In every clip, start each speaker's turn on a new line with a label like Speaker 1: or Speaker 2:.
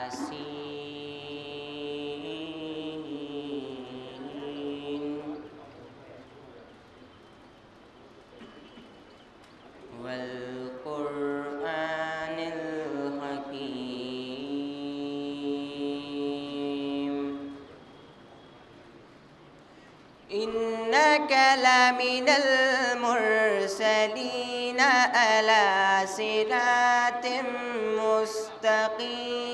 Speaker 1: ياسين والقرآن الحكيم إنك لمن المرسلين على صراط مستقيم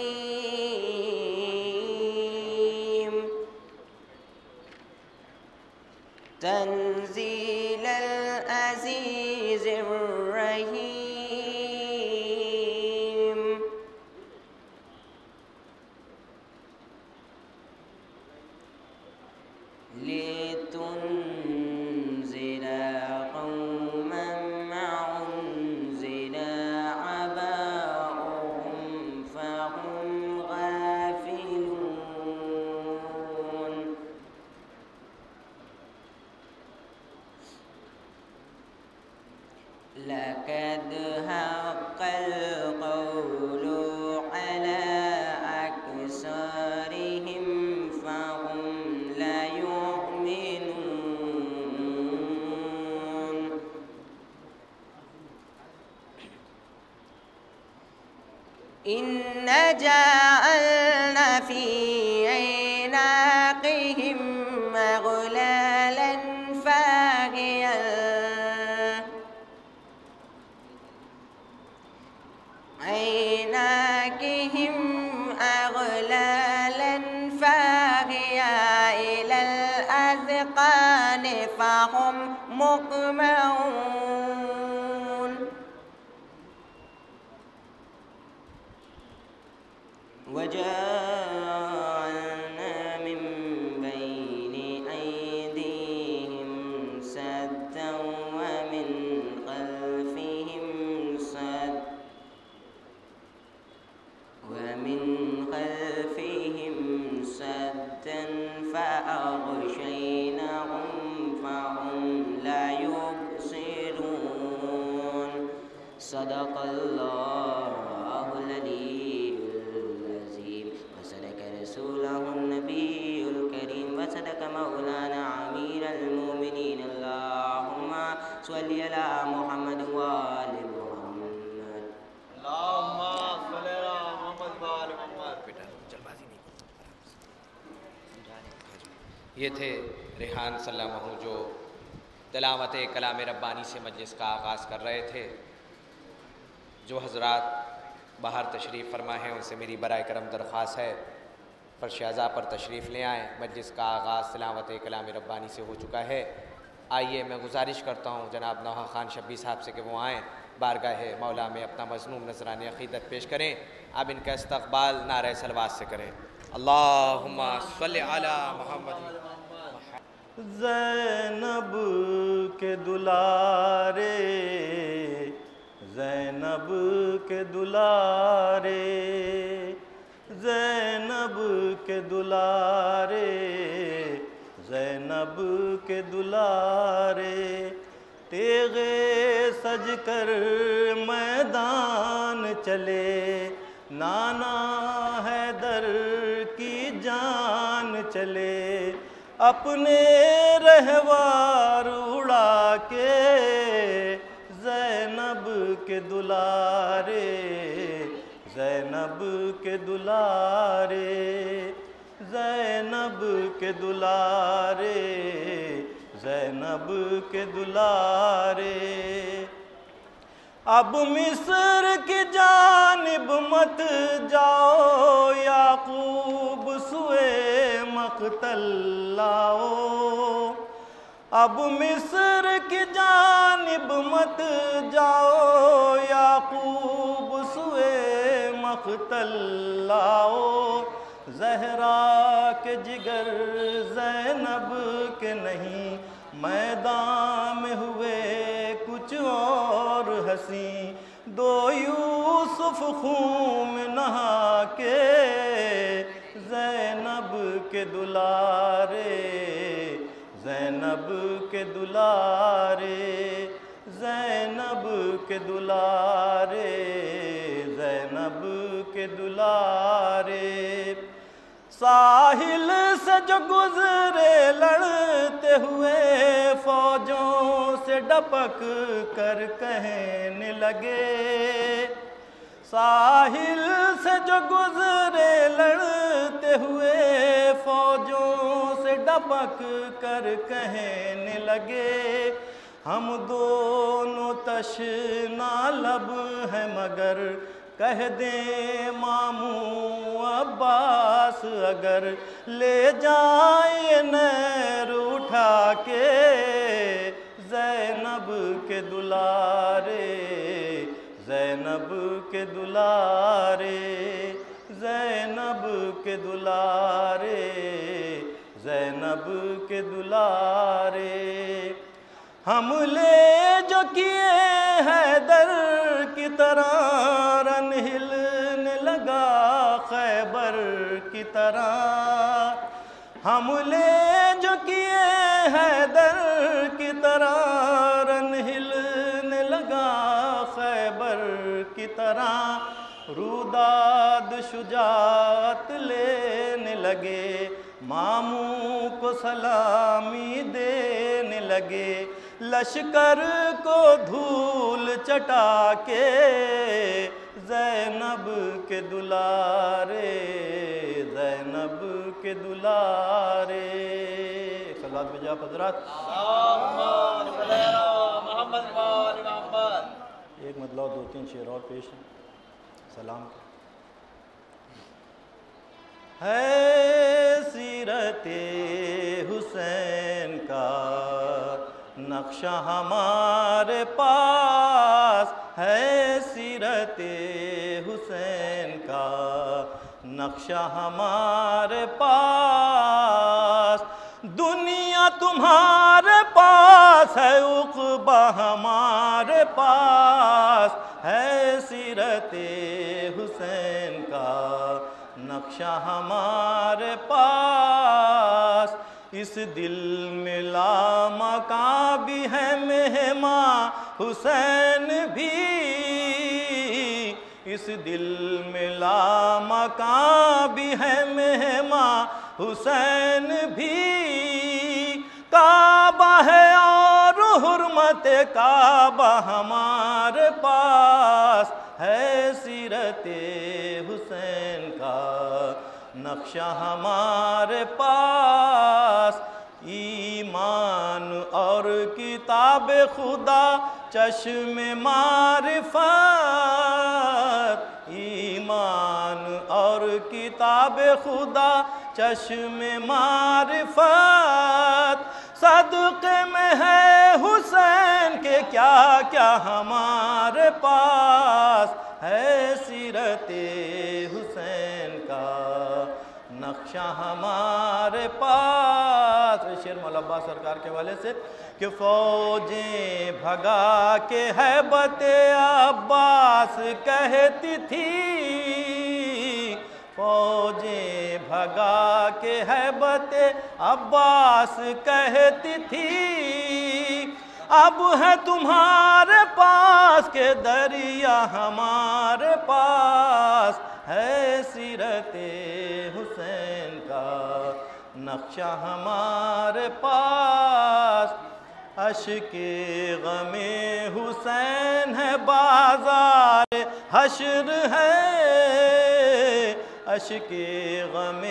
Speaker 1: تنزيل العزيز الرحيم لتنذر قوما ما أنزل آباؤهم فهم غافلون لقد حق القول على أكثرهم فهم لا يؤمنون إنا جعلنا في أعناقهم أغلالا فاغيا إلى الأذقان فهم مقمحون وجعلنا من بين أيديهم سدا ومن خلفهم سدا فأغشيناهم فهم لا يبصرون صدق الله العلي العظيم وصدق رسوله النبي الكريم وصدق مولانا أمير المؤمنين اللهم صل على محمد وآل محمد
Speaker 2: اللهم صل على محمد وآل محمد.
Speaker 3: یہ تھے ریحان صلی اللہ علیہ وسلم جو تلاوت کلام ربانی سے مجلس کا آغاز کر رہے تھے. جو حضرات باہر تشریف فرما ہیں ان سے میری برائے کرم درخواست ہے فرش اعضاء پر تشریف لے آئیں. مجلس کا آغاز تلاوت کلام ربانی سے ہو چکا ہے. آئیے میں گزارش کرتا ہوں جناب نوحہ خان شبی صاحب سے کہ وہ آئیں بارگاہ مولا میں اپنا مظلوم نذرانِ عقیدت پیش کریں. اب ان کا استقبال نعرہ صلوات سے کریں. اللہم صلی علی محمد.
Speaker 4: زینب کے دلارے زینب کے دلارے زینب کے دلارے زینب کے دلارے تیغے سج کر میدان چلے نانا حیدر کی جان چلے اپنے رہوار اڑا کے زینب کے دلارے زینب کے دلارے زینب کے دلارے زینب کے دلارے. اب مصر کی جانب مت جاؤ یعقوب سوئے مقتل لاؤ. اب مصر کی جانب مت جاؤ یعقوب سوئے مقتل لاؤ. زہرا کے جگر زینب کے نہیں میدان میں ہوئے کچھ اور ہنسی. دو یوسف خون میں نہا کے زینب کے دلارے زینب کے دلارے زینب کے دلارے زینب کے کے دلارے، ساحل سے جو گزرے لڑتے ہوئے فوجوں سے ڈپک کر کہنے لگے، ساحل سے جو گزرے لڑتے ہوئے فوجوں سے ڈپک کر کہنے لگے، ہم دونوں تشنا لب ہیں مگر کہہ دیں ماموں عباس اگر لے جائیں نیر اٹھا کے زینب کے دلارے، زینب کے دلارے، زینب کے دلارے، زینب کے دلارے، حملے جو کیے حیدر کی طرح رن ہلنے لگا خیبر کی طرح، حملے جو کیے حیدر کی طرح رن ہلنے لگا خیبر کی طرح، روداد شجاعت لینے لگے، ماموں کو سلامی دینے لگے، لشکر کو دھول چٹا کے زینب کے دلارے، زینب کے دلارے۔ صلوات بجا حضرات،
Speaker 2: محمد وآل محمد۔
Speaker 4: ایک مطلب 2-3 شعر اور پیش ہیں سلام کے۔ ہے سیرت حسین کا نقشہ ہمارے پاس، ہے سیرت حسین کا نقشہ ہمارے پاس، دنیا تمہارے پاس ہے عقبہ ہمارے پاس، ہے سیرت حسین کا نقشہ ہمارے پاس، اس دل میں لامکاں بھی ہے مہماں حسین بھی، اس دل میں لامکاں بھی ہے مہماں حسین بھی، کعبہ ہے اور حرمت کعبہ ہمارے پاس، ہے سیرت حسین کا نقشہ ہمارے پاس، ایمان اور کتاب خدا چشم معرفت، ایمان اور کتاب خدا چشم معرفت، صدقے میں ہے حسین کے کیا کیا ہمارے پاس، ہے سیرت حسین کا نقشہ ہمارے پاس۔ شعر مولا عباس سرکار کے والے سے کہ فوجیں بھگا کے ہیبت عباس کہتی تھی، فوجیں بھگا کے ہیبت عباس کہتی تھی، اب ہے تمہارے پاس کے دریا ہمارے پاس، ہے سیرت حسین کا نقشہ ہمارے پاس، اشک غم حسین ہے بازار حشر ہے، اشک غم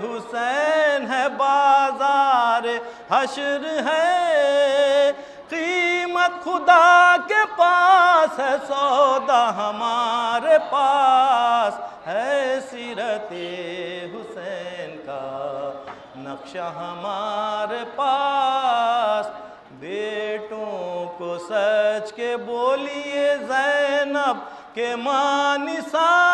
Speaker 4: حسین ہے بازار حشر ہے، قیمت خدا کے پاس ہے سودا ہمارے پاس، ہے سیرت حسین کا نقشہ ہمارے پاس، بیٹوں کو سچ کے بولیے زینب کے ماں نثار،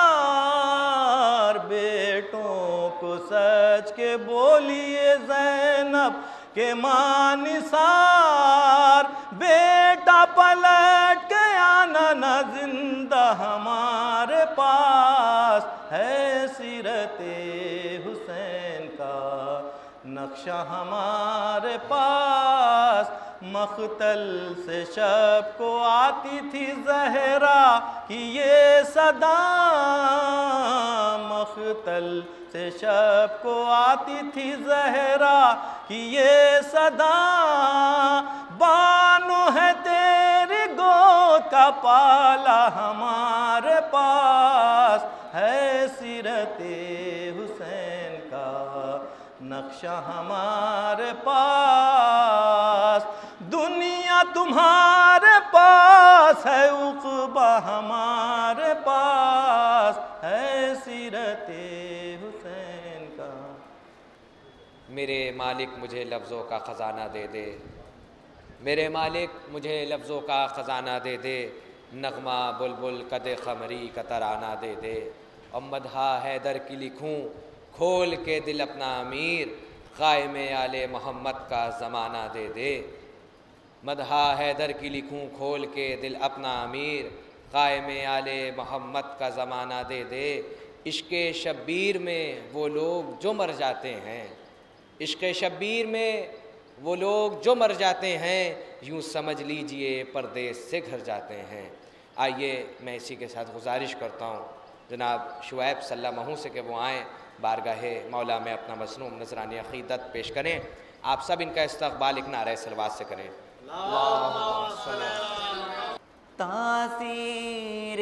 Speaker 4: بیٹوں کو سچ کے بولیے زینب کے ماں نثار، بیٹا پلٹ کے آنا نہ زندہ ہمارے پاس، ہے سیرت حسین کا نقشہ ہمارے پاس، مقتل سے شب کو آتی تھی زہرا کی یہ صدا، مقتل سے شب کو آتی تھی زہرا کی یہ صدا، بانو ہے تیری گود کا پالا ہمارے پاس، ہے سیرت حسین کا نقشہ ہمارے پاس، دنیا تمہارے پاس ہے، عقبہ ہمارے پاس ہے، سیرت حسین کا۔
Speaker 3: میرے مالک مجھے لفظوں کا خزانہ دے دے، میرے مالک مجھے لفظوں کا خزانہ دے دے، نغمہ بلبل قد قمری کا ترانہ دے دے، اور مدحہ حیدر کی لکھوں کھول کے دل اپنا امیر، قائم آل محمد کا زمانہ دے دے، مدحہ حیدر کی لکھوں کھول کے دل اپنا امیر، قائم آل محمد کا زمانہ دے دے، عشق شبیر میں وہ لوگ جو مر جاتے ہیں، عشق شبیر میں وہ لوگ جو مر جاتے ہیں، یوں سمجھ لیجئے پردیس سے گھر جاتے ہیں۔ آئیے میں اسی کے ساتھ گزارش کرتا ہوں جناب شعیب صلی اللہ محو سے کہ وہ آئیں بارگاہ مولا میں اپنا مصنوع نذرانِ عقیدت پیش کریں۔ آپ سب ان کا استقبال ایک نعرہ صلوات سے کریں۔
Speaker 1: تاثیر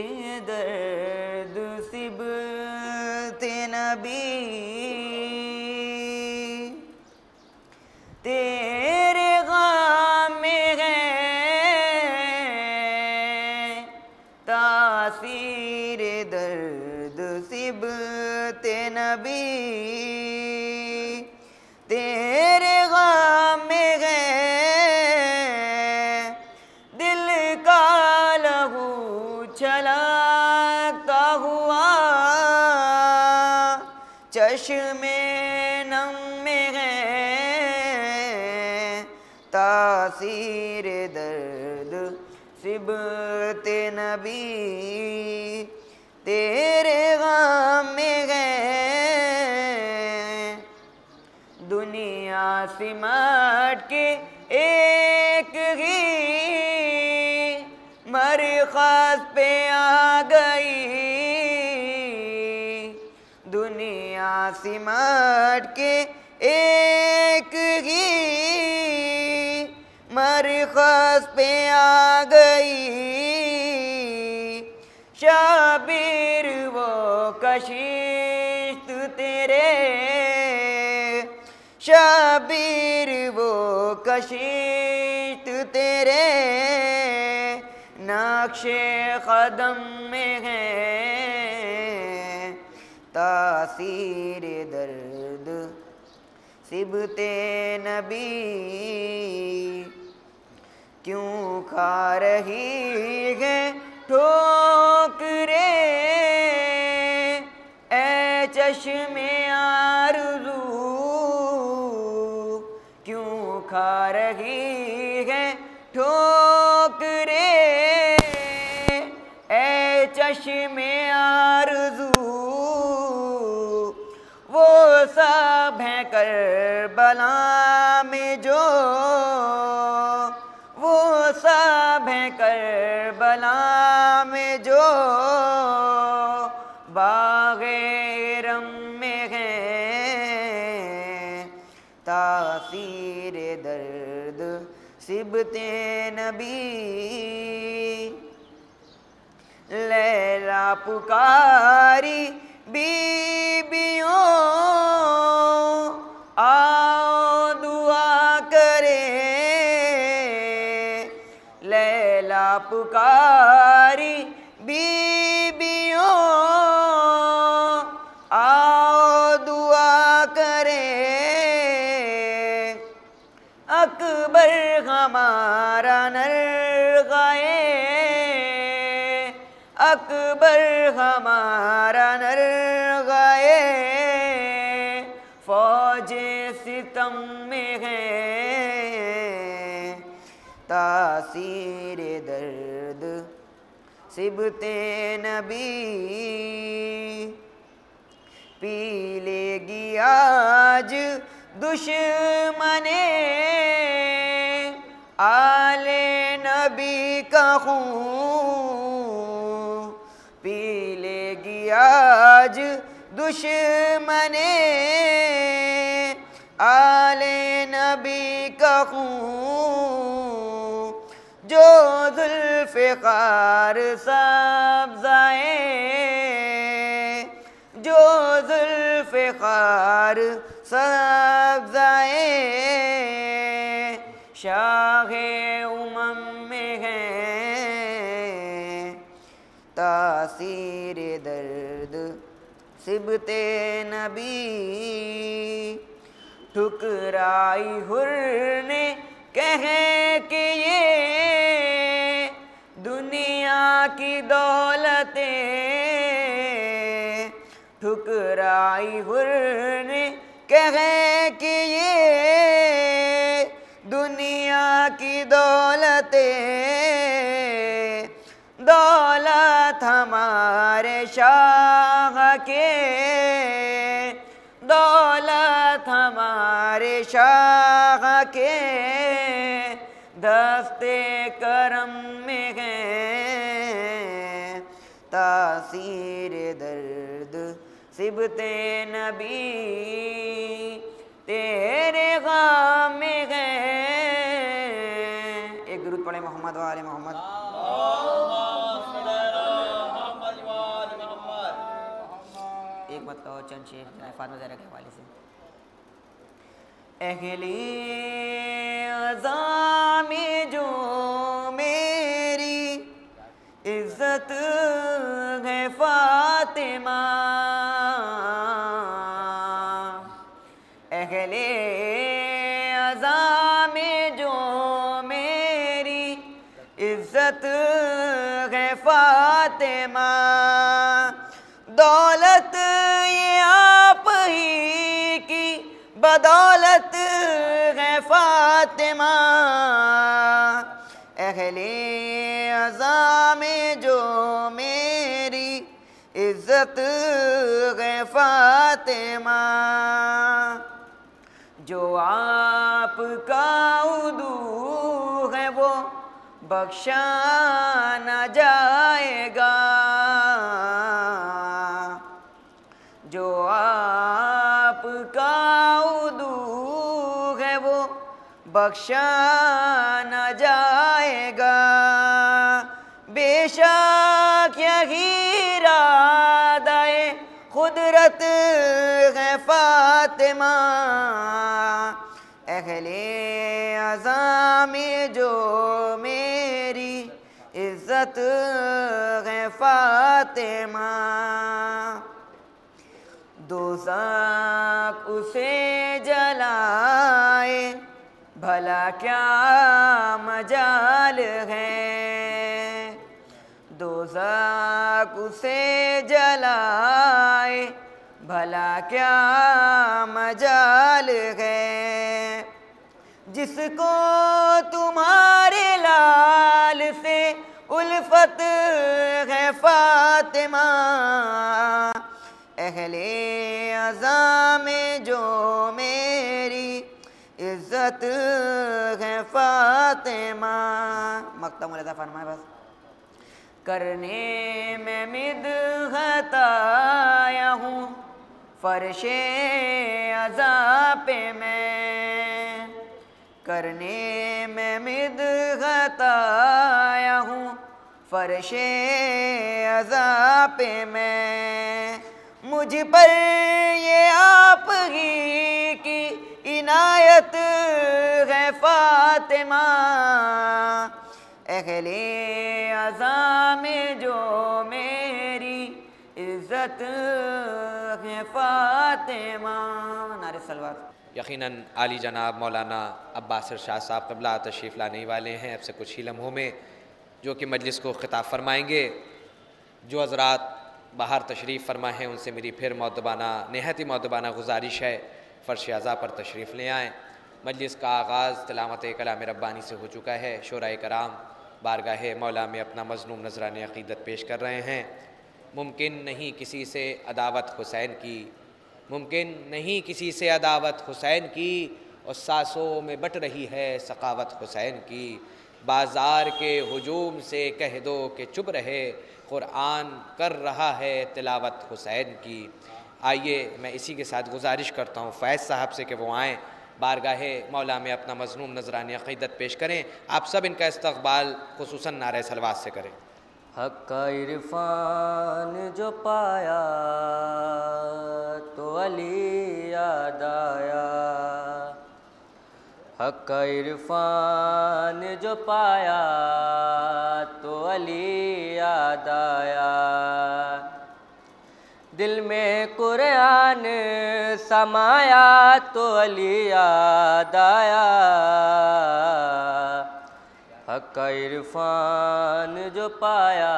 Speaker 1: درد صبت نبی تیرے غم میں ہے، تاثیر درد صبت نبی تیرے غم میں ہے، دل کا لہو چھلکتا ہوا چشم نم میں ہے، تاثیر درد صبت نبی تیرے غم میں ہے، دنیا سمٹ کے ایک ہی مرکز پہ آ گئی، دنیا سمٹ کے ایک ہی مرکز پہ آ گئی، شبیر وہ کشت تیرے، شبیر وہ کشت تیرے نقش قدم میں ہے، تاثیر درد صبت نبی کیوں کھا رہی ہے ٹھوکریں، اے چشم آرزو کیوں کھا رہی ہے ٹھوکریں، اے چشم آرزو وہ سب ہیں کربلا میں جو، وہ سب ہیں کربلا میں جو باغ رم میں ہیں، تاثیر درد صبت نبی، لیلا پکاری بیبیوں آؤ دعا کریں، لیلا پکاری بیبیوں آؤ دعا کریں، اکبر ہمارا نرغائے، اکبر ہمارا نرغائے فوج ستم میں ہے، تاثیر درد صبت نبی پی لے گی آج دشمنے آل نبی کا خون پی لے گی آج دشمن آل نبی کا خون جو ذوالفقار سبزائے جو ذوالفقار سبزائے شاہ امم میں ہے تاثیر درد سبط نبی ٹھکرائی حر نے کہے کہ یہ دنیا کی دولتیں ٹھکرائی حر نے کہے کہ یہ دنیا کی دولتیں دولت ہمارے شاہ کے دولت ہمارے شاہ کے دستے کرم میں ہے تاثیر درد سبط نبی تیرے غام میں ہے ایک درود پڑھیں محمد و آل محمد ایک بات کہو چند شعر جناب فاطمہ زہرا کے حوالے سے اہل عزا میں جو میری عزت ہے فاطمہ اہل عزا میں جو میری عزت ہے فاطمہ دولت یہ آپ ہی کی بدولت ہے فاطمہ اہل عزا میں جو میری عزت ہے فاطمہ جو آپ کا عدو ہے وہ بخشا نہ جائے گا جو آپ کا عدو ہے وہ بخشا نہ جائے گا بے شک یہی ارادہ قدرت ہے فاطمہ اہل عزا میں جو میری عزت ہے فاطمہ دوزخ اسے جلائے بھلا کیا مجال ہے دوزخ اسے جلائے بھلا کیا مجال ہے جس کو تمہارے لال سے الفت ہے فاطمہ اہل عزا میں جو میری عزت ہے فاطمہ مقطع ملاحظہ فرمائے بس کرنے میں مدحت آیا ہوں فرش عزا پہ میں کرنے میں مدحت آیا ہوں فرش عزا پہ میں مجھ پر یہ آپ ہی کی عنایت ہے فاطمہ اہل عزا میں جو میری عزت ہے فاطمہ نعرہ صلوات
Speaker 3: یقیناً عالی جناب مولانا عباس ارشاد صاحب قبلہ تشریف لانے والے ہیں اب سے کچھ ہی لمحوں میں جو کہ مجلس کو خطاب فرمائیں گے جو حضرات باہر تشریف فرما ہیں ان سے میری پھر مؤدبانہ نہایت ہی مؤدبانہ گزارش ہے فرش عزا پر تشریف لے آئیں مجلس کا آغاز تلاوت کلام ربانی سے ہو چکا ہے شعراء کرام بارگاہ مولا میں اپنا مظلوم نذرانِ عقیدت پیش کر رہے ہیں ممکن نہیں کسی سے عداوت حسین کی ممکن نہیں کسی سے عداوت حسین کی اور سانسوں میں بٹ رہی ہے سخاوت حسین کی بازار کے ہجوم سے کہہ دو کہ چپ رہے، قرآن کر رہا ہے تلاوت حسین کی۔ آئیے میں اسی کے ساتھ گزارش کرتا ہوں فیض صاحب سے کہ وہ آئیں، بارگاہ مولا میں اپنا مظلوم نذرانہ عقیدت پیش کریں۔ آپ سب ان کا استقبال خصوصاً نعرہ صلوات سے کریں۔
Speaker 5: حق کا عرفان جو پایا تو علی یاد آیا، حق کا عرفان جو پایا تو علی یاد آیا، دل میں قرآن سمایا تو علی یاد آیا، حق کا عرفان جو پایا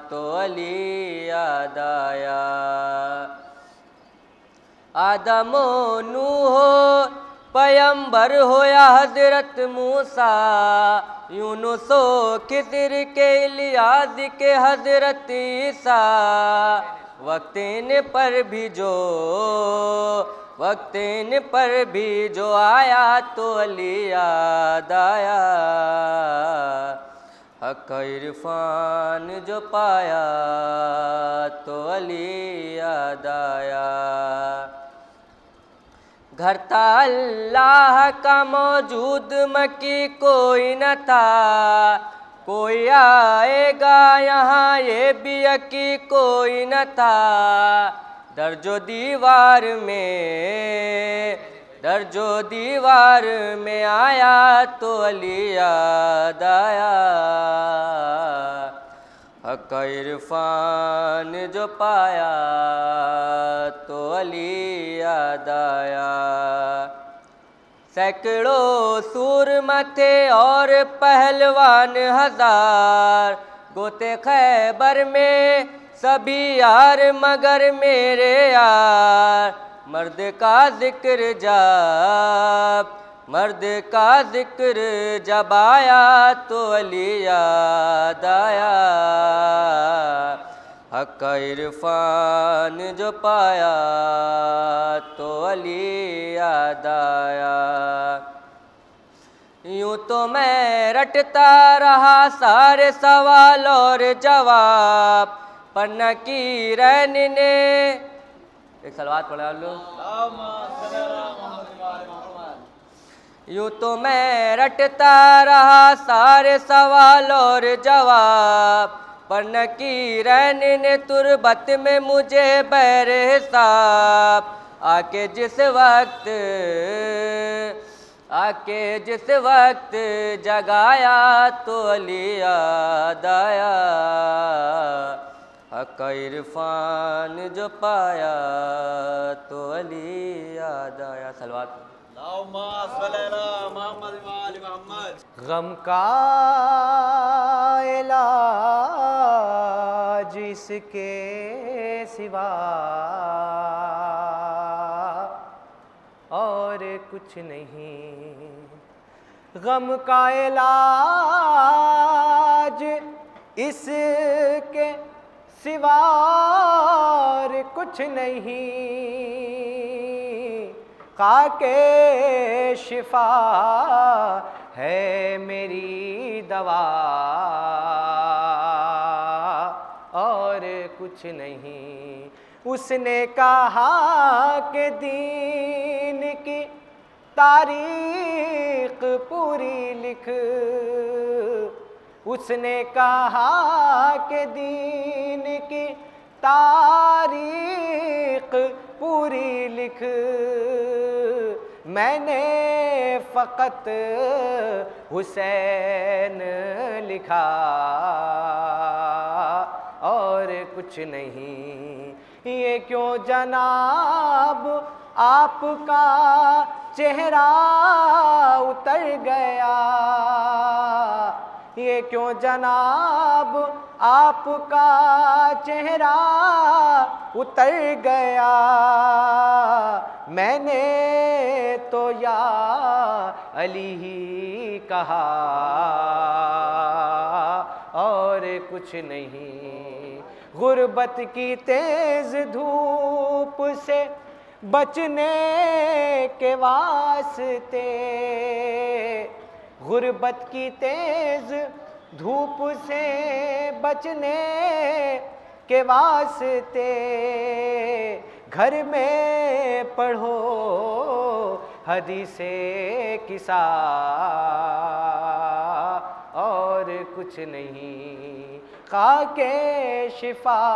Speaker 5: تو علی یاد آیا، آدم و نوح ہو پیمبر ہو یا حضرت موسیٰ، یونس و خضر کے الیاس کے حضرت عیسیٰ، وقت ان پر بھی جو آیا تو علی یاد آیا، حق کا عرفان جو پایا تو علی یاد آیا، گھر تھا اللہ کا موجود مکی کوئی نہ تھا، کوئی آئے گا یہاں یہ بھی یقین کوئی نہ تھا، درج و دیوار میں آیا تو علی یاد آیا، حق کا عرفان جو پایا تو علی یاد آیا، سینکڑوں سورما تھے اور پہلوان ہزار، گوتے خیبر میں سبھی یار مگر میرے یار، مرد کا ذکر جب آیا تو علی یاد آیا، حق کا عرفان جو پایا تو علی یاد آیا، یوں تو میں رٹتا رہا سارے سوال اور جواب، پر نہ کی رین نے ایک صلوات پڑھا لو، یوں تو میں رٹتا رہا سارے سوال اور جواب، پر نہ کی رین نے تربت میں مجھے بیر حساب، آ کے جس وقت جگایا تو علی یاد آیا، حق کا عرفان جو پایا تو علی یاد آیا، صلوات
Speaker 2: اللہم صلی علی محمد و آل محمد۔
Speaker 4: غم کا علاج اس کے سوا اور کچھ نہیں، غم کا علاج اس کے سوا اور کچھ نہیں، خاک شفا ہے میری دوا اور کچھ نہیں، اس نے کہا کہ دین کی تاریخ پوری لکھ، اس نے کہا کہ دین کی تاریخ پوری لکھ، میں نے فقط حسین لکھا اور کچھ نہیں، یہ کیوں جناب آپ کا چہرہ اتر گیا، یہ کیوں جناب آپ کا چہرہ اتر گیا، میں نے تو یا علی ہی کہا اور کچھ نہیں، غربت کی تیز دھوپ سے بچنے کے واسطے
Speaker 5: غربت کی تیز دھوپ سے بچنے کے واسطے گھر میں پڑھو حدیث کسا اور کچھ نہیں، خاک شفا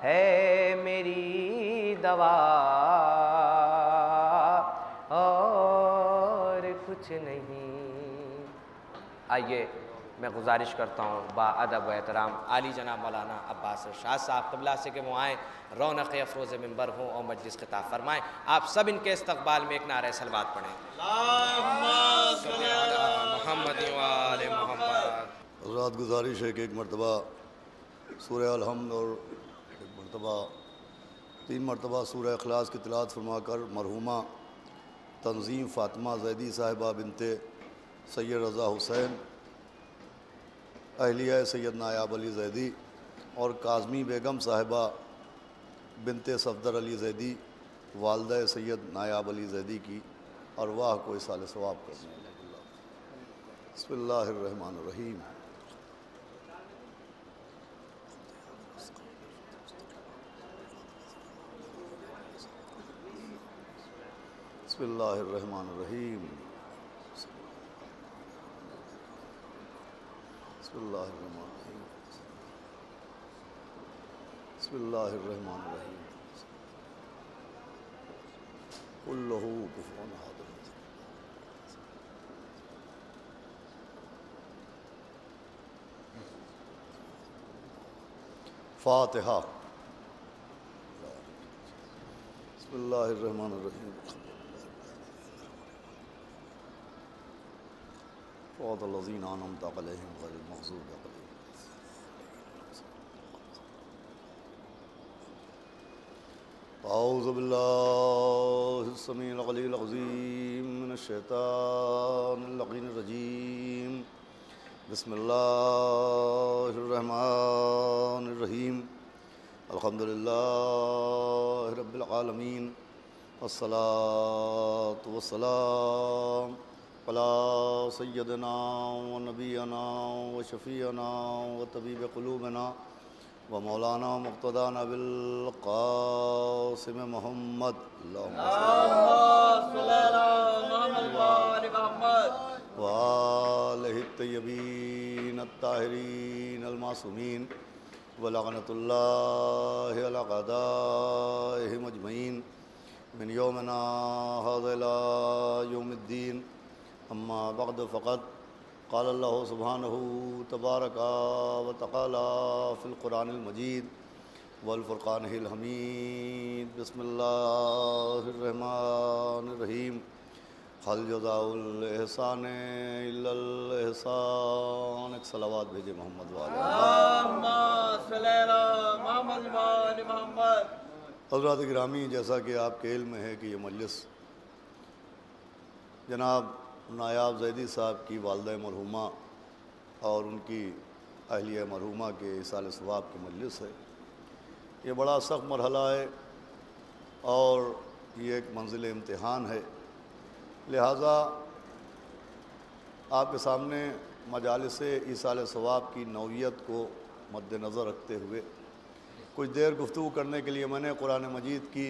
Speaker 5: ہے میری دوا اور کچھ نہیں۔ آئیے میں گزارش کرتا ہوں با ادب و احترام عالی جناب مولانا عباس ارشاد صاحب قبلہ سے کہ وہ آئیں، رونق افروز ممبر ہوں اور مجلس خطاب فرمائیں۔ آپ سب ان کے استقبال میں ایک نعرہ صلوات پڑھیں۔
Speaker 2: اللہم صلی علی
Speaker 3: محمد و آل محمد۔
Speaker 6: حضرات گزارش ہے کہ ایک مرتبہ سورہ الحمد اور ایک مرتبہ 3 مرتبہ سورہ اخلاص کی تلاوت فرما کر مرحومہ تنظیم فاطمہ زیدی صاحبہ بنت سید رضا حسین اہلیہ سید نایاب علی زیدی اور کاظمی بیگم صاحبہ بنت صفدر علی زیدی والدہ سید نایاب علی زیدی کی ارواح کو اصال ثواب کرنے بسم اللہ الرحمن الرحیم۔ بسم اللہ الرحمن الرحیم۔ بسم اللہ الرحمن الرحیم۔ بسم اللہ الرحمن الرحیم۔ قل لہ کفوا احد۔ فاتحہ۔ بسم اللہ الرحمن الرحیم۔ صراط الذین انعمت علیہم غیر المغضوب علیہم۔ اعوذ باللہ السمیع العلیم العظیم من الشیطان اللعین الرجیم۔ بسم اللہ الرحمن الرحیم۔ الحمدللہ رب العالمین والصلاة والسلام علی سیدنا و نبینا و شفیعنا و طبیب قلوبنا و مولانا مقتدانا بالقاسم محمد
Speaker 2: اللہم صلی علی محمد و آل محمد
Speaker 6: و آلہ الطیبین الطاہرین المعصومین ولعنت اللہ علی اعدائہم اجمعین من یومنا ھذا الی یوم الدین۔ اما بعد فقد قال اللہ سبحانہ تبارک و تعالی فی القرآن المجید والفرقان الحمید۔ بسم اللہ الرحمن الرحیم۔ هل جزاء الاحسان الا الاحسان۔ ایک صلوات بھیجے محمد والے
Speaker 2: اللہم صلی علی محمد و آل محمد۔
Speaker 6: حضرات گرامی، جیسا کہ آپ کے علم میں ہے کہ یہ مجلس جناب نایاب زیدی صاحب کی والدہ مرحومہ اور ان کی اہلیہ مرحومہ کے اصال ثواب کی مجلس ہے۔ یہ بڑا سخت مرحلہ ہے اور یہ ایک منزل امتحان ہے، لہٰذا آپ کے سامنے مجالس اصال ثواب کی نوعیت کو مد نظر رکھتے ہوئے کچھ دیر گفتگو کرنے کے لیے میں نے قرآن مجید کی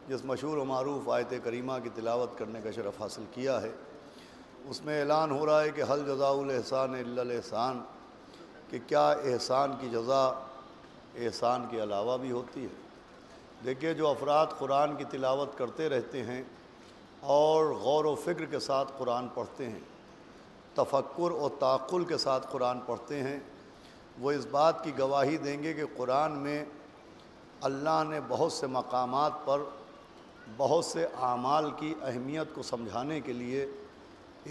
Speaker 6: جس مشہور و معروف آیت کریمہ کی تلاوت کرنے کا شرف حاصل کیا ہے، اس میں اعلان ہو رہا ہے کہ هل جزاء الاحسان الا الاحسان، کہ کیا احسان کی جزا احسان کے علاوہ بھی ہوتی ہے۔ دیکھیے، جو افراد قرآن کی تلاوت کرتے رہتے ہیں اور غور و فکر کے ساتھ قرآن پڑھتے ہیں، تفکر و تعقل کے ساتھ قرآن پڑھتے ہیں، وہ اس بات کی گواہی دیں گے کہ قرآن میں اللہ نے بہت سے مقامات پر بہت سے اعمال کی اہمیت کو سمجھانے کے لیے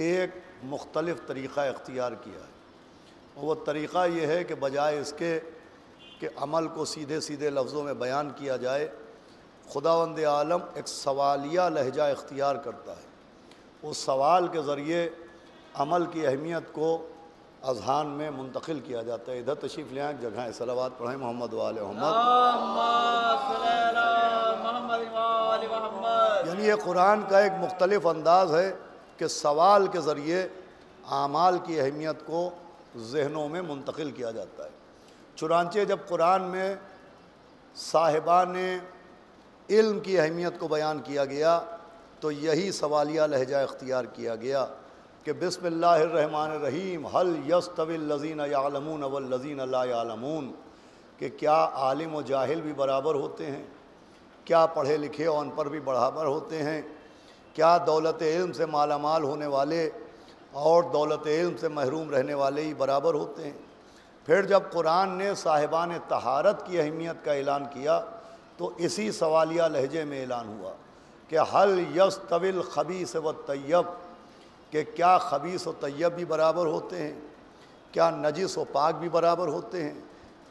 Speaker 6: ایک مختلف طریقہ اختیار کیا ہے۔ وہ طریقہ یہ ہے کہ بجائے اس کے کہ عمل کو سیدھے سیدھے لفظوں میں بیان کیا جائے، خداوند عالم ایک سوالیہ لہجہ اختیار کرتا ہے۔ اس سوال کے ذریعے عمل کی اہمیت کو اذہان میں منتقل کیا جاتا ہے۔ ادھر تشریف لے آئیں، جگہ صلوات پڑھیں محمد و آل محمد۔
Speaker 2: اللہم صلی علی محمد و آل محمد۔
Speaker 6: یعنی یہ قرآن کا ایک مختلف انداز ہے کہ سوال کے ذریعے اعمال کی اہمیت کو ذہنوں میں منتقل کیا جاتا ہے۔ چنانچہ جب قرآن میں صاحبان علم کی اہمیت کو بیان کیا گیا تو یہی سوالیہ لہجہ اختیار کیا گیا کہ بسم اللہ الرحمن الرحیم هل یستوی الذین یعلمون والذین لا یعلمون، کہ کیا عالم و جاہل بھی برابر ہوتے ہیں، کیا پڑھے لکھے اور ان پڑھ بھی برابر ہوتے ہیں، کیا دولت علم سے مالا مال ہونے والے اور دولت علم سے محروم رہنے والے ہی برابر ہوتے ہیں۔ پھر جب قرآن نے صاحبان طہارت کی اہمیت کا اعلان کیا تو اسی سوالیہ لہجے میں اعلان ہوا کہ هل یستوی الخبیث والطیب، کہ کیا خبیث و طیب بھی برابر ہوتے ہیں، کیا نجس و پاک بھی برابر ہوتے ہیں۔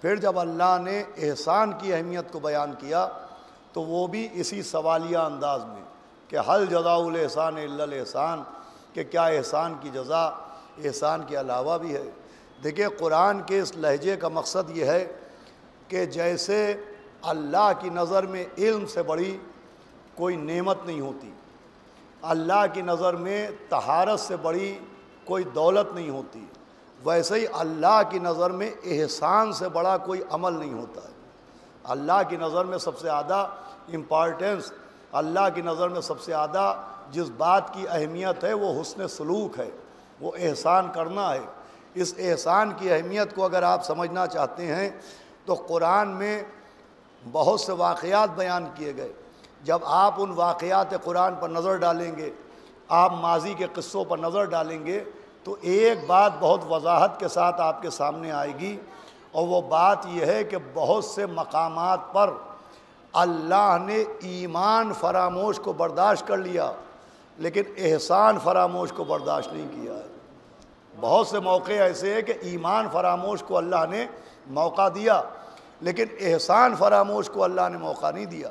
Speaker 6: پھر جب اللہ نے احسان کی اہمیت کو بیان کیا تو وہ بھی اسی سوالیہ انداز میں کہ هل جزاء الاحسان الا الاحسان، کہ کیا احسان کی جزا احسان کے علاوہ بھی ہے۔ دیکھیں قرآن کے اس لہجے کا مقصد یہ ہے کہ جیسے اللہ کی نظر میں علم سے بڑی کوئی نعمت نہیں ہوتی، اللہ کی نظر میں طہارت سے بڑی کوئی دولت نہیں ہوتی، ویسے ہی اللہ کی نظر میں احسان سے بڑا کوئی عمل نہیں ہوتا ہے۔ اللہ کی نظر میں سب سے زیادہ امپارٹنس، اللہ کی نظر میں سب سے زیادہ جس بات کی اہمیت ہے وہ حسن سلوک ہے، وہ احسان کرنا ہے۔ اس احسان کی اہمیت کو اگر آپ سمجھنا چاہتے ہیں تو قرآن میں بہت سے واقعات بیان کیے گئے۔ جب آپ ان واقعات قرآن پر نظر ڈالیں گے، آپ ماضی کے قصوں پر نظر ڈالیں گے تو ایک بات بہت وضاحت کے ساتھ آپ کے سامنے آئے گی، اور وہ بات یہ ہے کہ بہت سے مقامات پر اللہ نے ایمان فراموش کو برداشت کر لیا لیکن احسان فراموش کو برداشت نہیں کیا ہے۔ بہت سے موقع ایسے ہیں کہ ایمان فراموش کو اللہ نے موقع دیا لیکن احسان فراموش کو اللہ نے موقع نہیں دیا۔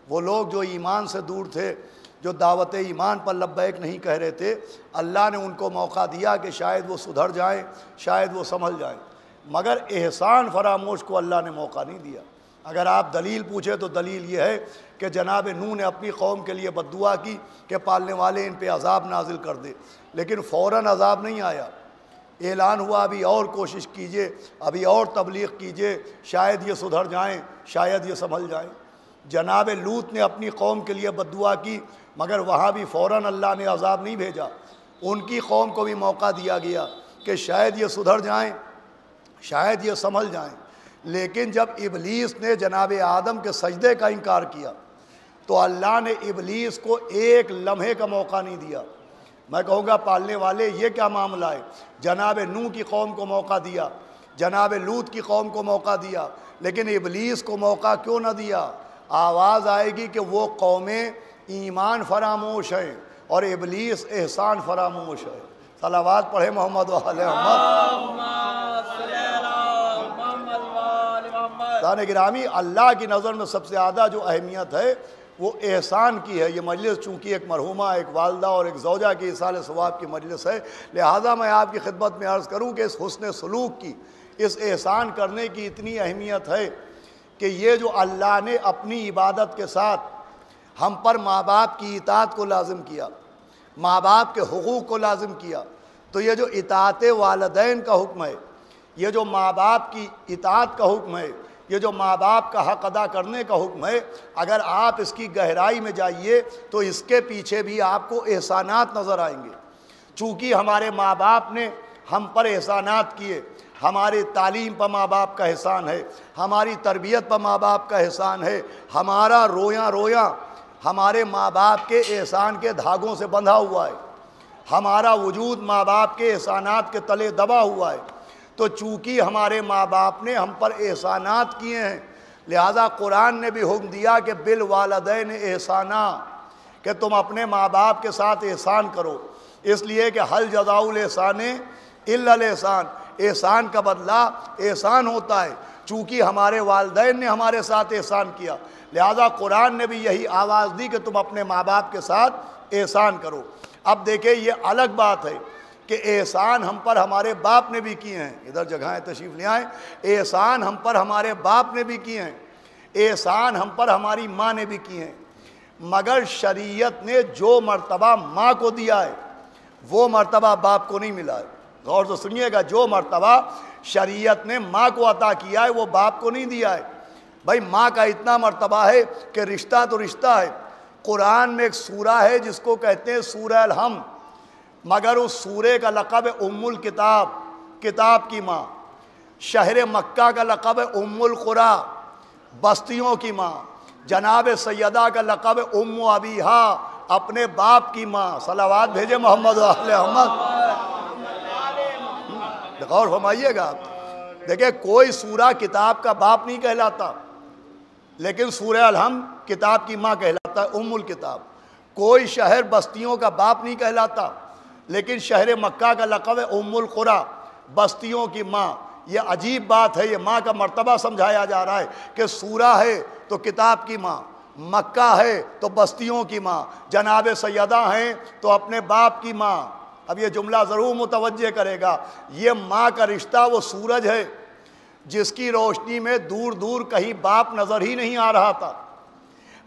Speaker 6: وہ لوگ جو ایمان سے دور تھے، جو دعوت ایمان پر لبیک نہیں کہہ رہے تھے، اللہ نے ان کو موقع دیا کہ شاید وہ سدھر جائیں، شاید وہ سنبھل جائیں، مگر احسان فراموش کو اللہ نے موقع نہیں دیا۔ اگر آپ دلیل پوچھیں تو دلیل یہ ہے کہ جناب نوح نے اپنی قوم کے لیے بد دعا کی کہ پالنے والے ان پہ عذاب نازل کر دے، لیکن فوراً عذاب نہیں آیا۔ اعلان ہوا ابھی اور کوشش کیجئے، ابھی اور تبلیغ کیجئے، شاید یہ سدھر جائیں، شاید یہ سنبھل جائیں۔ جناب لوط نے اپنی قوم کے لیے بد دعا کی مگر وہاں بھی فوراً اللہ نے عذاب نہیں بھیجا، ان کی قوم کو بھی موقع دیا گیا کہ شاید یہ سدھر جائیں، شاید یہ سنبھل جائیں۔ لیکن جب ابلیس نے جناب آدم کے سجدے کا انکار کیا تو اللہ نے ابلیس کو ایک لمحے کا موقع نہیں دیا۔ میں کہوں گا پالنے والے یہ کیا معاملہ ہے؟ جناب نوح کی قوم کو موقع دیا، جناب لوط کی قوم کو موقع دیا، لیکن ابلیس کو موقع کیوں نہ دیا؟ آواز آئے گی کہ وہ قومیں ایمان فراموش ہیں اور ابلیس احسان فراموش ہے۔ صلوات پڑھے محمد و آل محمد۔ گرامی، اللہ کی نظر میں سب سے زیادہ جو اہمیت ہے وہ احسان کی ہے۔ یہ مجلس چونکہ ایک مرحومہ، ایک والدہ اور ایک زوجہ کی ایصال ثواب کی مجلس ہے، لہٰذا میں آپ کی خدمت میں عرض کروں کہ اس حسن سلوک کی، اس احسان کرنے کی اتنی اہمیت ہے کہ یہ جو اللہ نے اپنی عبادت کے ساتھ ہم پر ماں باپ کی اطاعت کو لازم کیا، ماں باپ کے حقوق کو لازم کیا، تو یہ جو اطاعت والدین کا حکم ہے، یہ جو ماں باپ کی اطاعت کا حکم ہے، یہ جو ماں باپ کا حق ادا کرنے کا حکم ہے، اگر آپ اس کی گہرائی میں جائیے تو اس کے پیچھے بھی آپ کو احسانات نظر آئیں گے۔ چونکہ ہمارے ماں باپ نے ہم پر احسانات کیے، ہماری تعلیم پر ماں باپ کا احسان ہے، ہماری تربیت پر ماں باپ کا احسان ہے، ہمارا رویاں رویاں ہمارے ماں باپ کے احسان کے دھاگوں سے بندھا ہوا ہے، ہمارا وجود ماں باپ کے احسانات کے تلے دبا ہوا ہے۔ تو چونکہ ہمارے ماں باپ نے ہم پر احسانات کیے ہیں، لہذا قرآن نے بھی حکم دیا کہ بالوالدین احسانا، کہ تم اپنے ماں باپ کے ساتھ احسان کرو، اس لیے کہ هل جزاء الاحسان الا الاحسان، احسان کا بدلہ احسان ہوتا ہے۔ چونکہ ہمارے والدین نے ہمارے ساتھ احسان کیا، لہذا قرآن نے بھی یہی آواز دی کہ تم اپنے ماں باپ کے ساتھ احسان کرو۔ اب دیکھیں یہ الگ بات ہے کہ احسان ہم پر ہمارے باپ نے بھی کیے ہیں، ادھر جگہیں تشریف لے آئیں، احسان ہم پر ہمارے باپ نے بھی کیے ہیں، احسان ہم پر ہماری ماں نے بھی کیے ہیں، مگر شریعت نے جو مرتبہ ماں کو دیا ہے وہ مرتبہ باپ کو نہیں ملا ہے۔ غور سے سنیے گا، جو مرتبہ شریعت نے ماں کو عطا کیا ہے وہ باپ کو نہیں دیا ہے۔ بھائی ماں کا اتنا مرتبہ ہے کہ رشتہ تو رشتہ ہے۔ قرآن میں ایک سورہ ہے جس کو کہتے ہیں سورہ الحم، مگر اس سورے کا لقب ہے ام الکتاب، کتاب کی ماں۔ شہر مکہ کا لقب ہے ام القریٰ، بستیوں کی ماں۔ جناب سیدہ کا لقب ہے ام ابیہا، اپنے باپ کی ماں۔ صلوات بھیجے محمد و اہل محمد۔ غور فرمائیے گا، دیکھیں کوئی سورہ کتاب کا باپ نہیں کہلاتا، لیکن سورہ الحم کتاب کی ماں کہلاتا ہے، ام الکتاب۔ کوئی شہر بستیوں کا باپ نہیں کہلاتا، لیکن شہر مکہ کا لقب ہے ام القریٰ، بستیوں کی ماں۔ یہ عجیب بات ہے، یہ ماں کا مرتبہ سمجھایا جا رہا ہے کہ سورہ ہے تو کتاب کی ماں، مکہ ہے تو بستیوں کی ماں، جناب سیدہ ہیں تو اپنے باپ کی ماں۔ اب یہ جملہ ضرور متوجہ کرے گا، یہ ماں کا رشتہ وہ سورج ہے جس کی روشنی میں دور دور کہیں باپ نظر ہی نہیں آ رہا تھا۔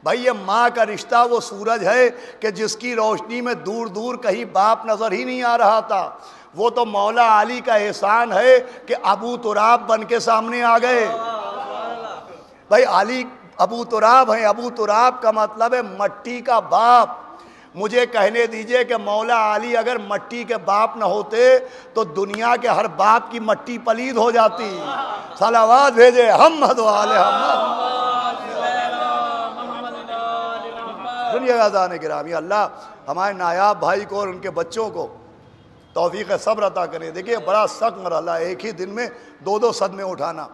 Speaker 6: بھائی یہ ماں کا رشتہ وہ سورج ہے کہ جس کی روشنی میں دور دور کہیں باپ نظر ہی نہیں آ رہا تھا۔ وہ تو مولا علی کا احسان ہے کہ ابو تراب بن کے سامنے آ گئے۔ بھائی علی ابو تراب ہیں، ابو تراب کا مطلب ہے مٹی کا باپ۔ مجھے کہنے دیجئے کہ مولا علی اگر مٹی کے باپ نہ ہوتے تو دنیا کے ہر باپ کی مٹی پلید ہو جاتی۔ صلوات بھیجے محمد و آل محمد۔ سنیے گا عزیزان گرامی، اللہ ہمارے نایاب بھائی کو اور ان کے بچوں کو توفیق صبر عطا کرے۔ دیکھیے بڑا سخت مرحلہ ہے، ایک ہی دن میں دو صدمے اٹھانا۔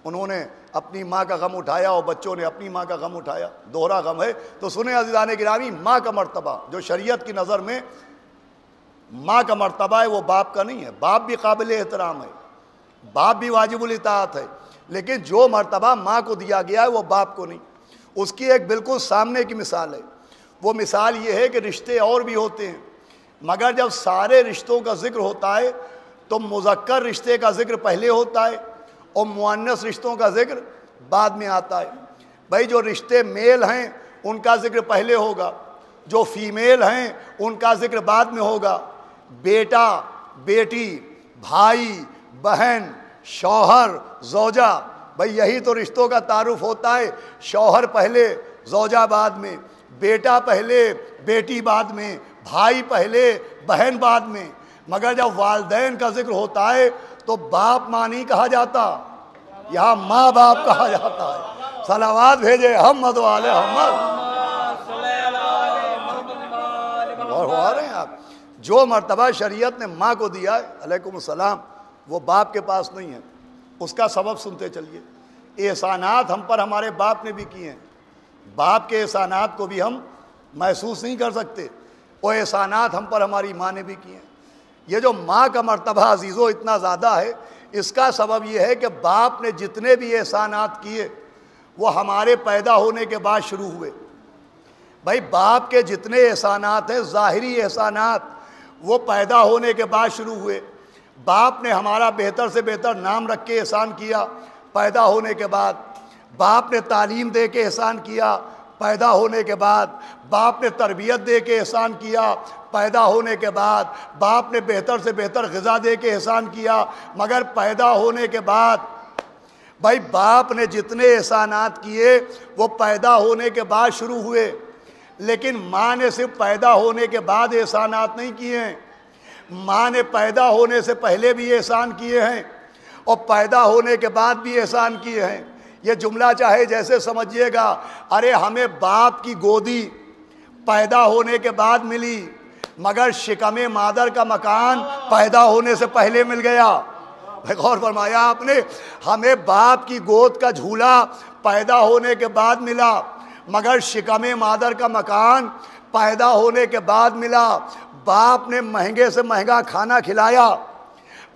Speaker 6: انہوں نے اپنی ماں کا غم اٹھایا اور بچوں نے اپنی ماں کا غم اٹھایا، دوہرا غم ہے۔ تو سنیں عزیزان گرامی، ماں کا مرتبہ جو شریعت کی نظر میں ماں کا مرتبہ ہے وہ باپ کا نہیں ہے۔ باپ بھی قابل احترام ہے، باپ بھی واجب الاطاعت ہے، لیکن جو مرتبہ ماں کو دیا گیا ہے وہ باپ کو نہیں۔ اس کی ایک بالکل سامنے کی مثال ہے، وہ مثال یہ ہے کہ رشتے اور بھی ہوتے ہیں، مگر جب سارے رشتوں کا ذکر ہوتا ہے تو مذکر رشتے کا ذکر پہلے ہوتا ہے اور مؤنث رشتوں کا ذکر بعد میں آتا ہے۔ بھائی جو رشتے میل ہیں ان کا ذکر پہلے ہوگا، جو فیمیل ہیں ان کا ذکر بعد میں ہوگا۔ بیٹا، بیٹی، بھائی، بہن، شوہر، زوجہ، بھئی یہی تو رشتوں کا تعارف ہوتا ہے۔ شوہر پہلے، زوجہ بعد میں، بیٹا پہلے، بیٹی بعد میں، بھائی پہلے، بہن بعد میں۔ مگر جب والدین کا ذکر ہوتا ہے تو باپ ماں نہیں کہا جاتا، یہاں ماں باپ کہا جاتا ہے۔ صلوات بھیجے محمد و آل محمد۔ اور ہو رہے ہیں آپ، جو مرتبہ شریعت نے ماں کو دیا ہے علیکم السلام، وہ باپ کے پاس نہیں ہے۔ اس کا سبب سنتے چلیے۔ احسانات ہم پر ہمارے باپ نے بھی کیے ہیں، باپ کے احسانات کو بھی ہم محسوس نہیں کر سکتے، وہ احسانات ہم پر ہماری ماں نے بھی کیے ہیں۔ یہ جو ماں کا مرتبہ عزیزو اتنا زیادہ ہے، اس کا سبب یہ ہے کہ باپ نے جتنے بھی احسانات کیے وہ ہمارے پیدا ہونے کے بعد شروع ہوئے۔ بھائی باپ کے جتنے احسانات ہیں، ظاہری احسانات، وہ پیدا ہونے کے بعد شروع ہوئے۔ باپ نے ہمارا بہتر سے بہتر نام رکھ کے احسان کیا پیدا ہونے کے بعد، باپ نے تعلیم دے کے احسان کیا پیدا ہونے کے بعد، باپ نے تربیت دے کے احسان کیا پیدا ہونے کے بعد، باپ نے بہتر سے بہتر غذا دے کے احسان کیا، مگر پیدا ہونے کے بعد بھائی باپ نے جتنے احسانات کیے وہ پیدا ہونے کے بعد شروع ہوئے، لیکن ماں نے صرف پیدا ہونے کے بعد احسانات نہیں کیے ہیں، ماں نے پیدا ہونے سے پہلے بھی احسان کیے ہیں اور پیدا ہونے کے بعد بھی احسان کیے ہیں۔ یہ جملہ چاہے جیسے سمجھیے گا، ارے ہمیں باپ کی گودی پیدا ہونے کے بعد ملی، مگر شکم مادر کا مکان پیدا ہونے سے پہلے مل گیا۔ غور فرمایا آپ نے، ہمیں باپ کی گود کا جھولا پیدا ہونے کے بعد ملا، مگر شکم مادر کا مکان پیدا ہونے کے بعد ملا۔ باپ نے مہنگے سے مہنگا کھانا کھلایا،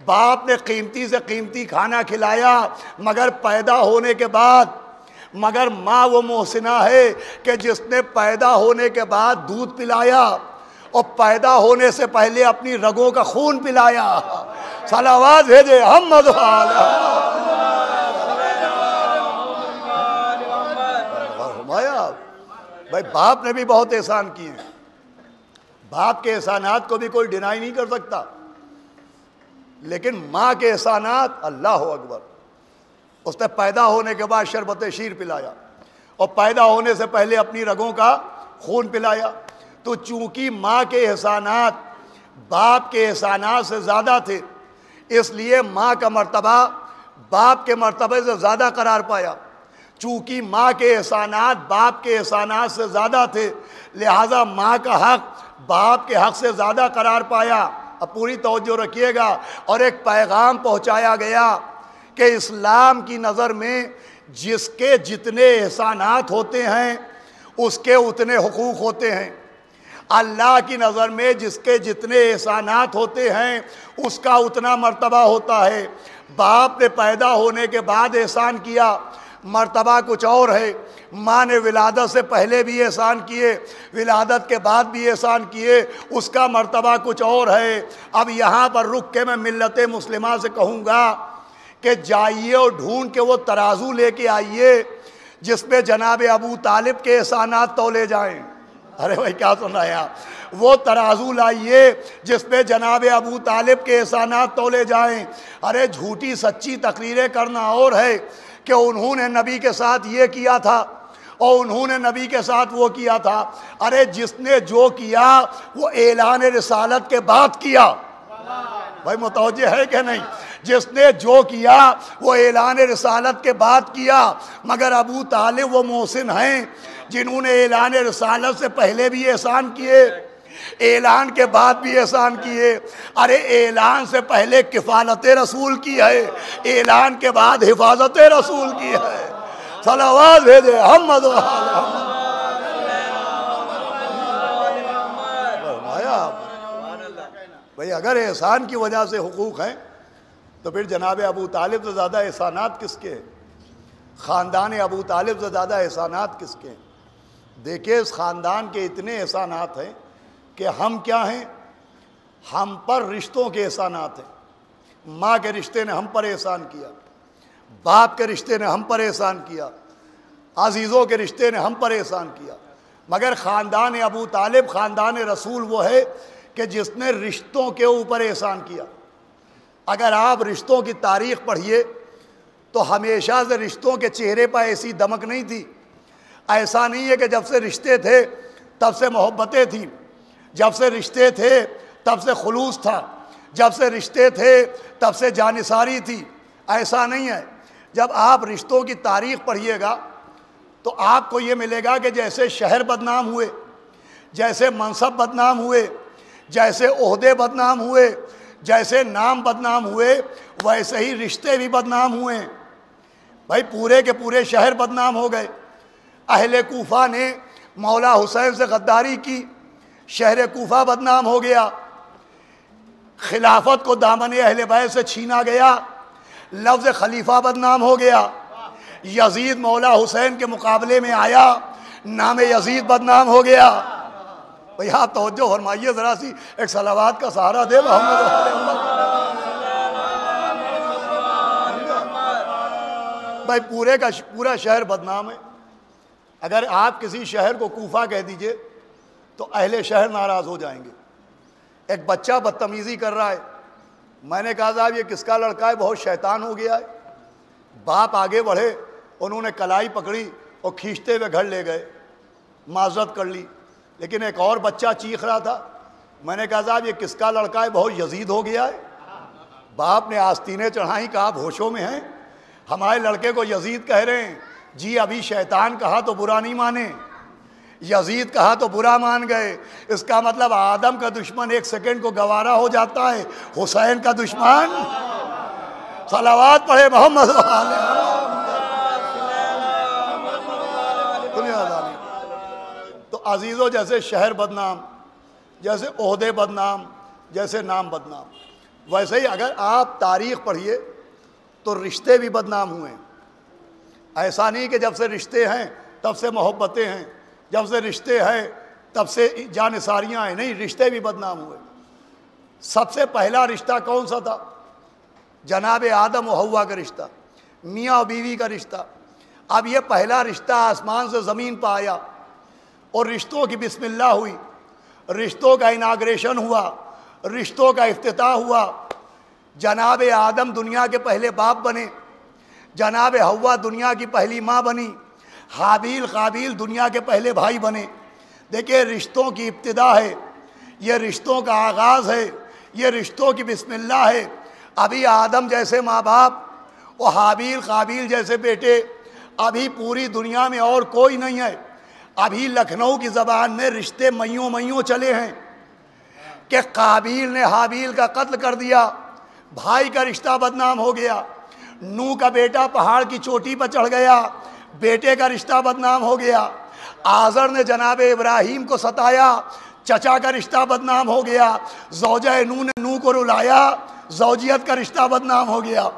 Speaker 6: باپ نے قیمتی سے قیمتی کھانا کھلایا، مگر پیدا ہونے کے بعد، مگر ماں وہ محسنہ ہے کہ جس نے پیدا ہونے کے بعد دودھ پلایا اور پیدا ہونے سے پہلے اپنی رگوں کا خون پلایا۔ صلوات بھیجے محمد و آل محمد۔ بھائی باپ نے بھی بہت احسان کیے ہیں، باپ کے احسانات کو بھی کوئی ڈینائی نہیں کر سکتا، لیکن ماں کے احسانات، اللہ اکبر، اس نے پیدا ہونے کے بعد شربت شیر پلایا اور پیدا ہونے سے پہلے اپنی رگوں کا خون پلایا. تو چونکہ ماں کے احسانات باپ کے احسانات سے زیادہ تھے، اس لیے ماں کا مرتبہ باپ کے مرتبے سے زیادہ قرار پایا. چونکہ ماں کے احسانات باپ کے احسانات سے زیادہ تھے، لہذا ماں کا حق باپ کے حق سے زیادہ قرار پایا. اب پوری توجہ رکھیے گا. اور ایک پیغام پہنچایا گیا کہ اسلام کی نظر میں جس کے جتنے احسانات ہوتے ہیں اس کے اتنے حقوق ہوتے ہیں. اللہ کی نظر میں جس کے جتنے احسانات ہوتے ہیں اس کا اتنا مرتبہ ہوتا ہے. باپ نے پیدا ہونے کے بعد احسان کیا، مرتبہ کچھ اور ہے. ماں نے ولادت سے پہلے بھی احسان کیے، ولادت کے بعد بھی احسان کیے، اس کا مرتبہ کچھ اور ہے. اب یہاں پر رک کے میں ملت مسلمہ سے کہوں گا کہ جائیے اور ڈھونڈ کے وہ ترازو لے کے آئیے جس میں جناب ابو طالب کے احسانات تولے جائیں. ارے بھائی کیا سن رہے ہیں آپ؟ وہ ترازو لائیے جس پہ جناب ابو طالب کے احسانات تولے جائیں. ارے جھوٹی سچی تقریریں کرنا اور ہے کہ انہوں نے نبی کے ساتھ یہ کیا تھا اور انہوں نے نبی کے ساتھ وہ کیا تھا. ارے جس نے جو کیا وہ اعلان رسالت کے بعد کیا. بھائی متوجہ ہے کہ نہیں؟ جس نے جو کیا وہ اعلان رسالت کے بعد کیا. مگر ابو طالب وہ محسن ہیں جنہوں نے اعلان رسالت سے پہلے بھی احسان کیے، اعلان کے بعد بھی احسان کیے. ارے اعلان سے پہلے کفالت رسول کی ہے، اعلان کے بعد حفاظت رسول کی ہے. صلوات بھیجے محمد و آل محمد. بھئی اگر احسان کی وجہ سے حقوق ہیں تو پھر جناب ابو طالب سے زیادہ احسانات کس کے ہیں؟ خاندان ابو طالب سے زیادہ احسانات کس کے ہیں؟ دیکھیں اس خاندان کے اتنے احسانات ہیں کہ ہم کیا ہیں؟ ہم پر رشتوں کے احسانات ہیں. ماں کے رشتے نے ہم پر احسان کیا، باپ کے رشتے نے ہم پر احسان کیا، عزیزوں کے رشتے نے ہم پر احسان کیا. مگر خاندان ابو طالب خاندان رسول وہ ہے کہ جس نے رشتوں کے اوپر احسان کیا. اگر آپ رشتوں کی تاریخ پڑھیے تو ہمیشہ سے رشتوں کے چہرے پر ایسی دمک نہیں تھی. ایسا نہیں ہے کہ جب سے رشتے تھے تب سے محبتیں تھیں، جب سے رشتے تھے تب سے خلوص تھا، جب سے رشتے تھے تب سے جانثاری تھی. ایسا نہیں ہے. جب آپ رشتوں کی تاریخ پڑھیے گا تو آپ کو یہ ملے گا کہ جیسے شہر بدنام ہوئے، جیسے منصب بدنام ہوئے، جیسے عہدے بدنام ہوئے، جیسے نام بدنام ہوئے، ویسے ہی رشتے بھی بدنام ہوئے. بھائی پورے کے پورے شہر بدنام ہو گئے. اہل کوفہ نے مولا حسین سے غداری کی، شہر کوفہ بدنام ہو گیا. خلافت کو دامن اہل بیت سے چھینا گیا، لفظ خلیفہ بدنام ہو گیا. یزید مولا حسین کے مقابلے میں آیا، نام یزید بدنام ہو گیا. بھئی آپ توجہ فرمائیے ذرا سی، ایک صلوات کا سہارا دے محمد. بھائی پورے کا پورا شہر بدنام ہے. اگر آپ کسی شہر کو کوفہ کہہ دیجئے تو اہل شہر ناراض ہو جائیں گے. ایک بچہ بدتمیزی کر رہا ہے، میں نے کہا صاحب یہ کس کا لڑکا ہے، بہت شیطان ہو گیا ہے. باپ آگے بڑھے، انہوں نے کلائی پکڑی اور کھینچتے ہوئے گھر لے گئے، معذرت کر لی. لیکن ایک اور بچہ چیخ رہا تھا، میں نے کہا صاحب یہ کس کا لڑکا ہے، بہت یزید ہو گیا ہے. باپ نے آستینیں چڑھائیں، کہا آپ ہوشوں میں ہیں؟ ہمارے لڑکے کو یزید کہہ رہے ہیں. جی ابھی شیطان کہا تو برا نہیں مانے، یزید کہا تو برا مان گئے. اس کا مطلب آدم کا دشمن ایک سیکنڈ کو گوارا ہو جاتا ہے، حسین کا دشمن. صلوات پڑھے محمد. تو عزیزوں جیسے شہر بدنام، جیسے عہدے بدنام، جیسے نام بدنام، ویسے ہی اگر آپ تاریخ پڑھیے تو رشتے بھی بدنام ہوئے. ایسا نہیں کہ جب سے رشتے ہیں تب سے محبتیں ہیں، جب سے رشتے ہیں تب سے جانثاریاں ہیں. نہیں، رشتے بھی بدنام ہوئے. سب سے پہلا رشتہ کون سا تھا؟ جناب آدم و حوا کا رشتہ، میاں و بیوی کا رشتہ. اب یہ پہلا رشتہ آسمان سے زمین پہ آیا اور رشتوں کی بسم اللہ ہوئی. رشتوں کا اناگریشن ہوا، رشتوں کا افتتاح ہوا۔ جناب آدم دنیا کے پہلے باپ بنے، جناب حوا دنیا کی پہلی ماں بنی، حابیل قابیل دنیا کے پہلے بھائی بنے۔ دیکھیں رشتوں کی ابتدا ہے، یہ رشتوں کا آغاز ہے، یہ رشتوں کی بسم اللہ ہے۔ ابھی آدم جیسے ماں باپ اور حابیل قابیل جیسے بیٹے، ابھی پوری دنیا میں اور کوئی نہیں ہے۔ ابھی لکھنؤ کی زبان میں رشتے میوں میوں چلے ہیں کہ قابیل نے حابیل کا قتل کر دیا، بھائی کا رشتہ بدنام ہو گیا۔ نوح کا بیٹا پہاڑ کی چوٹی پر چڑھ گیا، بیٹے کا رشتہ بدنام ہو گیا۔ آزر نے جناب ابراہیم کو ستایا، چچا کا رشتہ بدنام ہو گیا۔ زوجہ نوح نے نوح کو رلایا، زوجیت کا رشتہ بدنام ہو گیا۔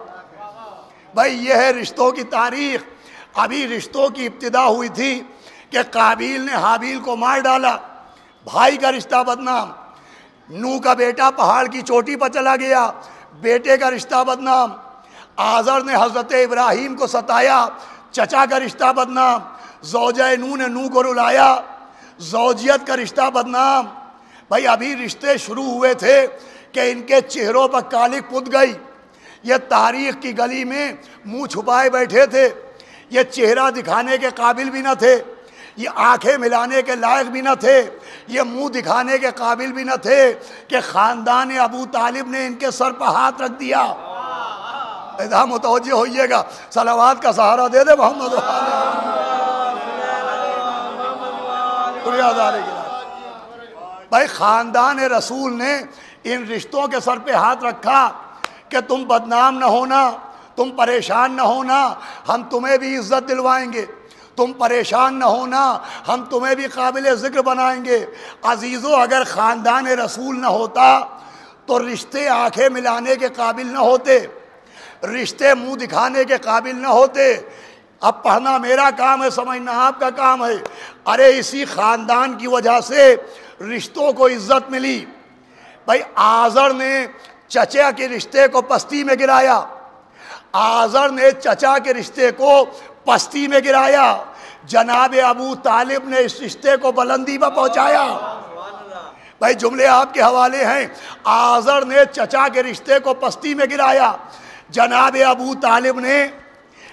Speaker 6: بھائی یہ ہے رشتوں کی تاریخ۔ ابھی رشتوں کی ابتدا ہوئی تھی کہ قابیل نے حابیل کو مار ڈالا، بھائی کا رشتہ بدنام۔ نوح کا بیٹا پہاڑ کی چوٹی پر چلا گیا، بیٹے کا رشتہ بدنام۔ آزر نے حضرت ابراہیم کو ستایا، چچا کا رشتہ بدنام۔ زوجہ نوح نے نوح کو رلایا، زوجیت کا رشتہ بدنام۔ بھائی ابھی رشتے شروع ہوئے تھے کہ ان کے چہروں پر کالک پت گئی۔ یہ تاریخ کی گلی میں منہ چھپائے بیٹھے تھے، یہ چہرہ دکھانے کے قابل بھی نہ تھے، یہ آنکھیں ملانے کے لائق بھی نہ تھے، یہ منہ دکھانے کے قابل بھی نہ تھے کہ خاندان ابو طالب نے ان کے سر پر ہاتھ رکھ دیا۔ ادھا متوجہ ہوئیے گا، صلوات کا سہارا دے دے محمد بھائی خاندان رسول نے ان رشتوں کے سر پہ ہاتھ رکھا کہ تم بدنام نہ ہونا، تم پریشان نہ ہونا، ہم تمہیں بھی عزت دلوائیں گے، تم پریشان نہ ہونا، ہم تمہیں بھی قابل ذکر بنائیں گے۔ عزیزو اگر خاندان رسول نہ ہوتا تو رشتے آنکھیں ملانے کے قابل نہ ہوتے، رشتے منہ دکھانے کے قابل نہ ہوتے۔ اب پڑھنا میرا کام ہے، سمجھنا آپ کا کام ہے۔ ارے اسی خاندان کی وجہ سے رشتوں کو عزت ملی۔ بھائی آزر نے چچا کے رشتے کو پستی میں گرایا، آزر نے چچا کے رشتے کو پستی میں گرایا، جناب ابو طالب نے اس رشتے کو بلندی پر پہنچایا۔ بھائی جملے آپ کے حوالے ہیں۔ آزر نے چچا کے رشتے کو پستی میں گرایا، جناب ابو طالب نے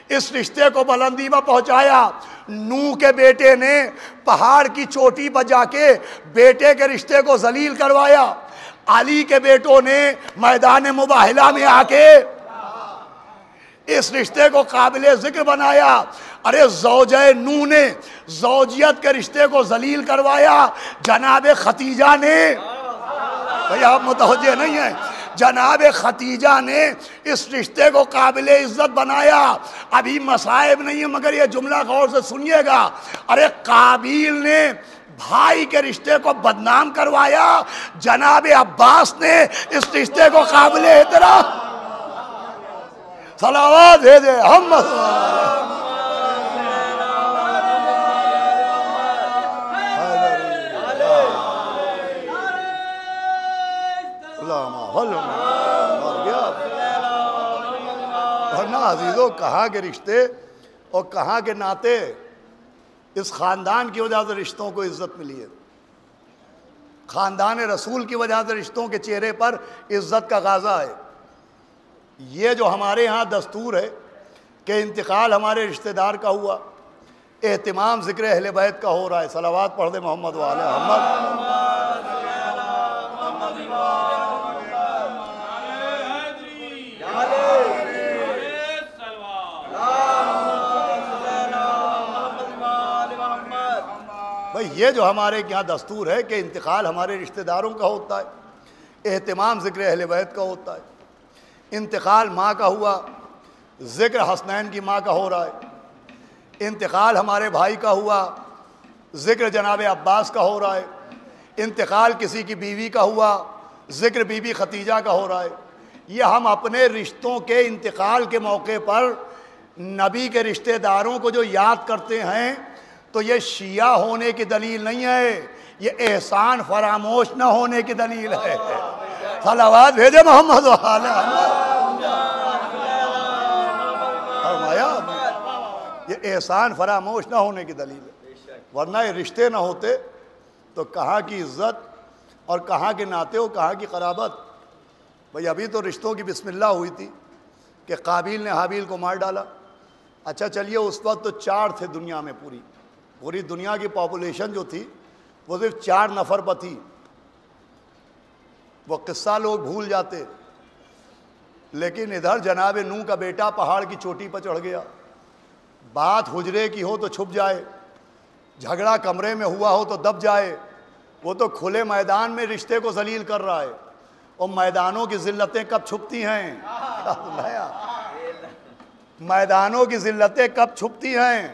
Speaker 6: اس رشتے کو بلندی پر پہنچایا۔ نوح کے بیٹے نے پہاڑ کی چوٹی پر جا کے بیٹے کے رشتے کو ذلیل کروایا، علی کے بیٹوں نے میدان مباہلہ میں آ کے اس رشتے کو قابل ذکر بنایا۔ ارے زوجہ نوح نے زوجیت کے رشتے کو ذلیل کروایا، جناب ختیجہ نے، بھئی آپ متوجہ نہیں ہیں، جناب ختیجہ نے اس رشتے کو قابل عزت بنایا۔ ابھی مصائب نہیں ہے مگر یہ جملہ غور سے سنیے گا۔ ارے قابیل نے بھائی کے رشتے کو بدنام کروایا، جناب عباس نے اس رشتے کو قابل احترام۔ صلوات دے دے ہم ورنہ عزیزوں کہاں کے رشتے اور کہاں کے ناطے، اس خاندان کی وجہ سے رشتوں کو عزت ملی ہے۔ خاندان رسول کی وجہ سے رشتوں کے چہرے پر عزت کا غازہ ہے۔ یہ جو ہمارے ہاں دستور ہے کہ انتقال ہمارے رشتہ دار کا ہوا، اہتمام ذکر اہل بیت کا ہو رہا ہے۔ صلوات پڑھ دے محمد وعلی محمد۔ بھئی یہ جو ہمارے یہاں دستور ہے کہ انتقال ہمارے رشتہ داروں کا ہوتا ہے، اہتمام ذکر اہل بیت کا ہوتا ہے۔ انتقال ماں کا ہوا، ذکر حسنین کی ماں کا ہو رہا ہے۔ انتقال ہمارے بھائی کا ہوا، ذکر جناب عباس کا ہو رہا ہے۔ انتقال کسی کی بیوی کا ہوا، ذکر بی بی ختیجہ کا ہو رہا ہے۔ یہ ہم اپنے رشتوں کے انتقال کے موقع پر نبی کے رشتہ داروں کو جو یاد کرتے ہیں تو یہ شیعہ ہونے کی دلیل نہیں ہے، یہ احسان فراموش نہ ہونے کی دلیل ہے۔ صلوات بھیجے محمد وعلی فرمایا یہ احسان فراموش نہ ہونے کی دلیل ہے، ورنہ یہ رشتے نہ ہوتے تو کہاں کی عزت اور کہاں کے ناتے ہو, کہاں کی قرابت. بھئی ابھی تو رشتوں کی بسم اللہ ہوئی تھی کہ قابیل نے حابیل کو مار ڈالا. اچھا چلیے, اس وقت تو 4 تھے دنیا میں, پوری دنیا کی پاپولیشن جو تھی وہ صرف 4 نفر پر تھی. وہ قصہ لوگ بھول جاتے, لیکن ادھر جناب نوح کا بیٹا پہاڑ کی چوٹی پر چڑھ گیا. بات حجرے کی ہو تو چھپ جائے, جھگڑا کمرے میں ہوا ہو تو دب جائے. وہ تو کھلے میدان میں رشتے کو ذلیل کر رہا ہے. اور میدانوں کی ذلتیں کب چھپتی ہیں؟ میدانوں کی ذلتیں کب چھپتی ہیں؟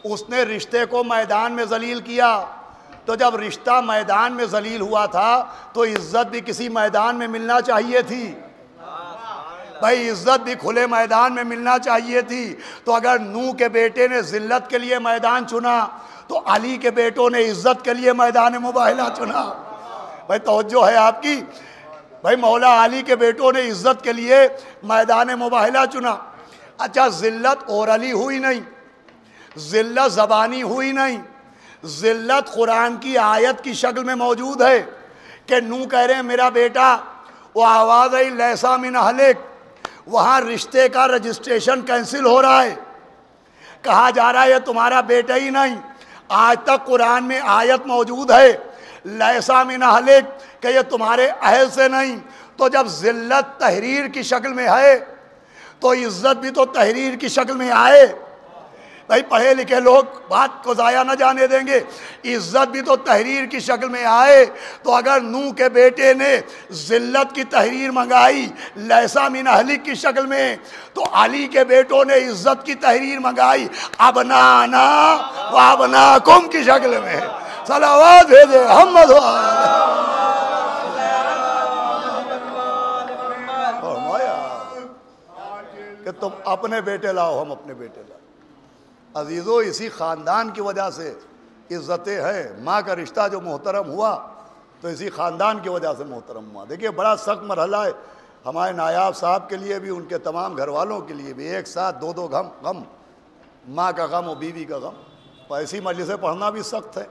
Speaker 6: اس نے رشتے کو میدان میں ذلیل کیا. تو جب رشتہ میدان میں ذلیل ہوا تھا تو عزت بھی کسی میدان میں ملنا چاہیے تھی. بھائی عزت بھی کھلے میدان میں ملنا چاہیے تھی. تو اگر نوح کے بیٹے نے ذلت کے لیے میدان چنا تو علی کے بیٹوں نے عزت کے لیے میدان مباہلہ چنا. بھائی توجہ ہے آپ کی؟ بھائی مولا علی کے بیٹوں نے عزت کے لیے میدان مباہلہ چنا. اچھا ذلت اورلی ہوئی نہیں, ذلت زبانی ہوئی نہیں, ذلت قرآن کی آیت کی شکل میں موجود ہے کہ نوح کہہ رہے ہیں میرا بیٹا, وہ آواز آئی لیسا من اہلک, وہاں رشتے کا رجسٹریشن کینسل ہو رہا ہے. کہا جا رہا ہے یہ تمہارا بیٹا ہی نہیں. آج تک قرآن میں آیت موجود ہے لیسا من اہلک کہ یہ تمہارے اہل سے نہیں. تو جب ذلت تحریر کی شکل میں ہے تو عزت بھی تو تحریر کی شکل میں آئے. بھائی پڑھے لکھے لوگ بات کو ضائع نہ جانے دیں گے. عزت بھی تو تحریر کی شکل میں آئے. تو اگر نوح کے بیٹے نے ذلت کی تحریر منگائی لیسا من اہلک کی شکل میں, تو علی کے بیٹوں نے عزت کی تحریر منگائی ابنانا و ابناکم کی شکل میں. صلوات بھیجے محمد کہ تم اپنے بیٹے لاؤ, ہم اپنے بیٹے لاؤ. عزیزو اسی خاندان کی وجہ سے عزتیں ہیں. ماں کا رشتہ جو محترم ہوا تو اسی خاندان کی وجہ سے محترم ہوا. دیکھیے بڑا سخت مرحلہ ہے ہمارے نایاب صاحب کے لیے بھی, ان کے تمام گھر والوں کے لیے بھی. ایک ساتھ 2 غم, ماں کا غم اور بیوی کا غم. تو ایسی مجلسیں پڑھنا بھی سخت ہے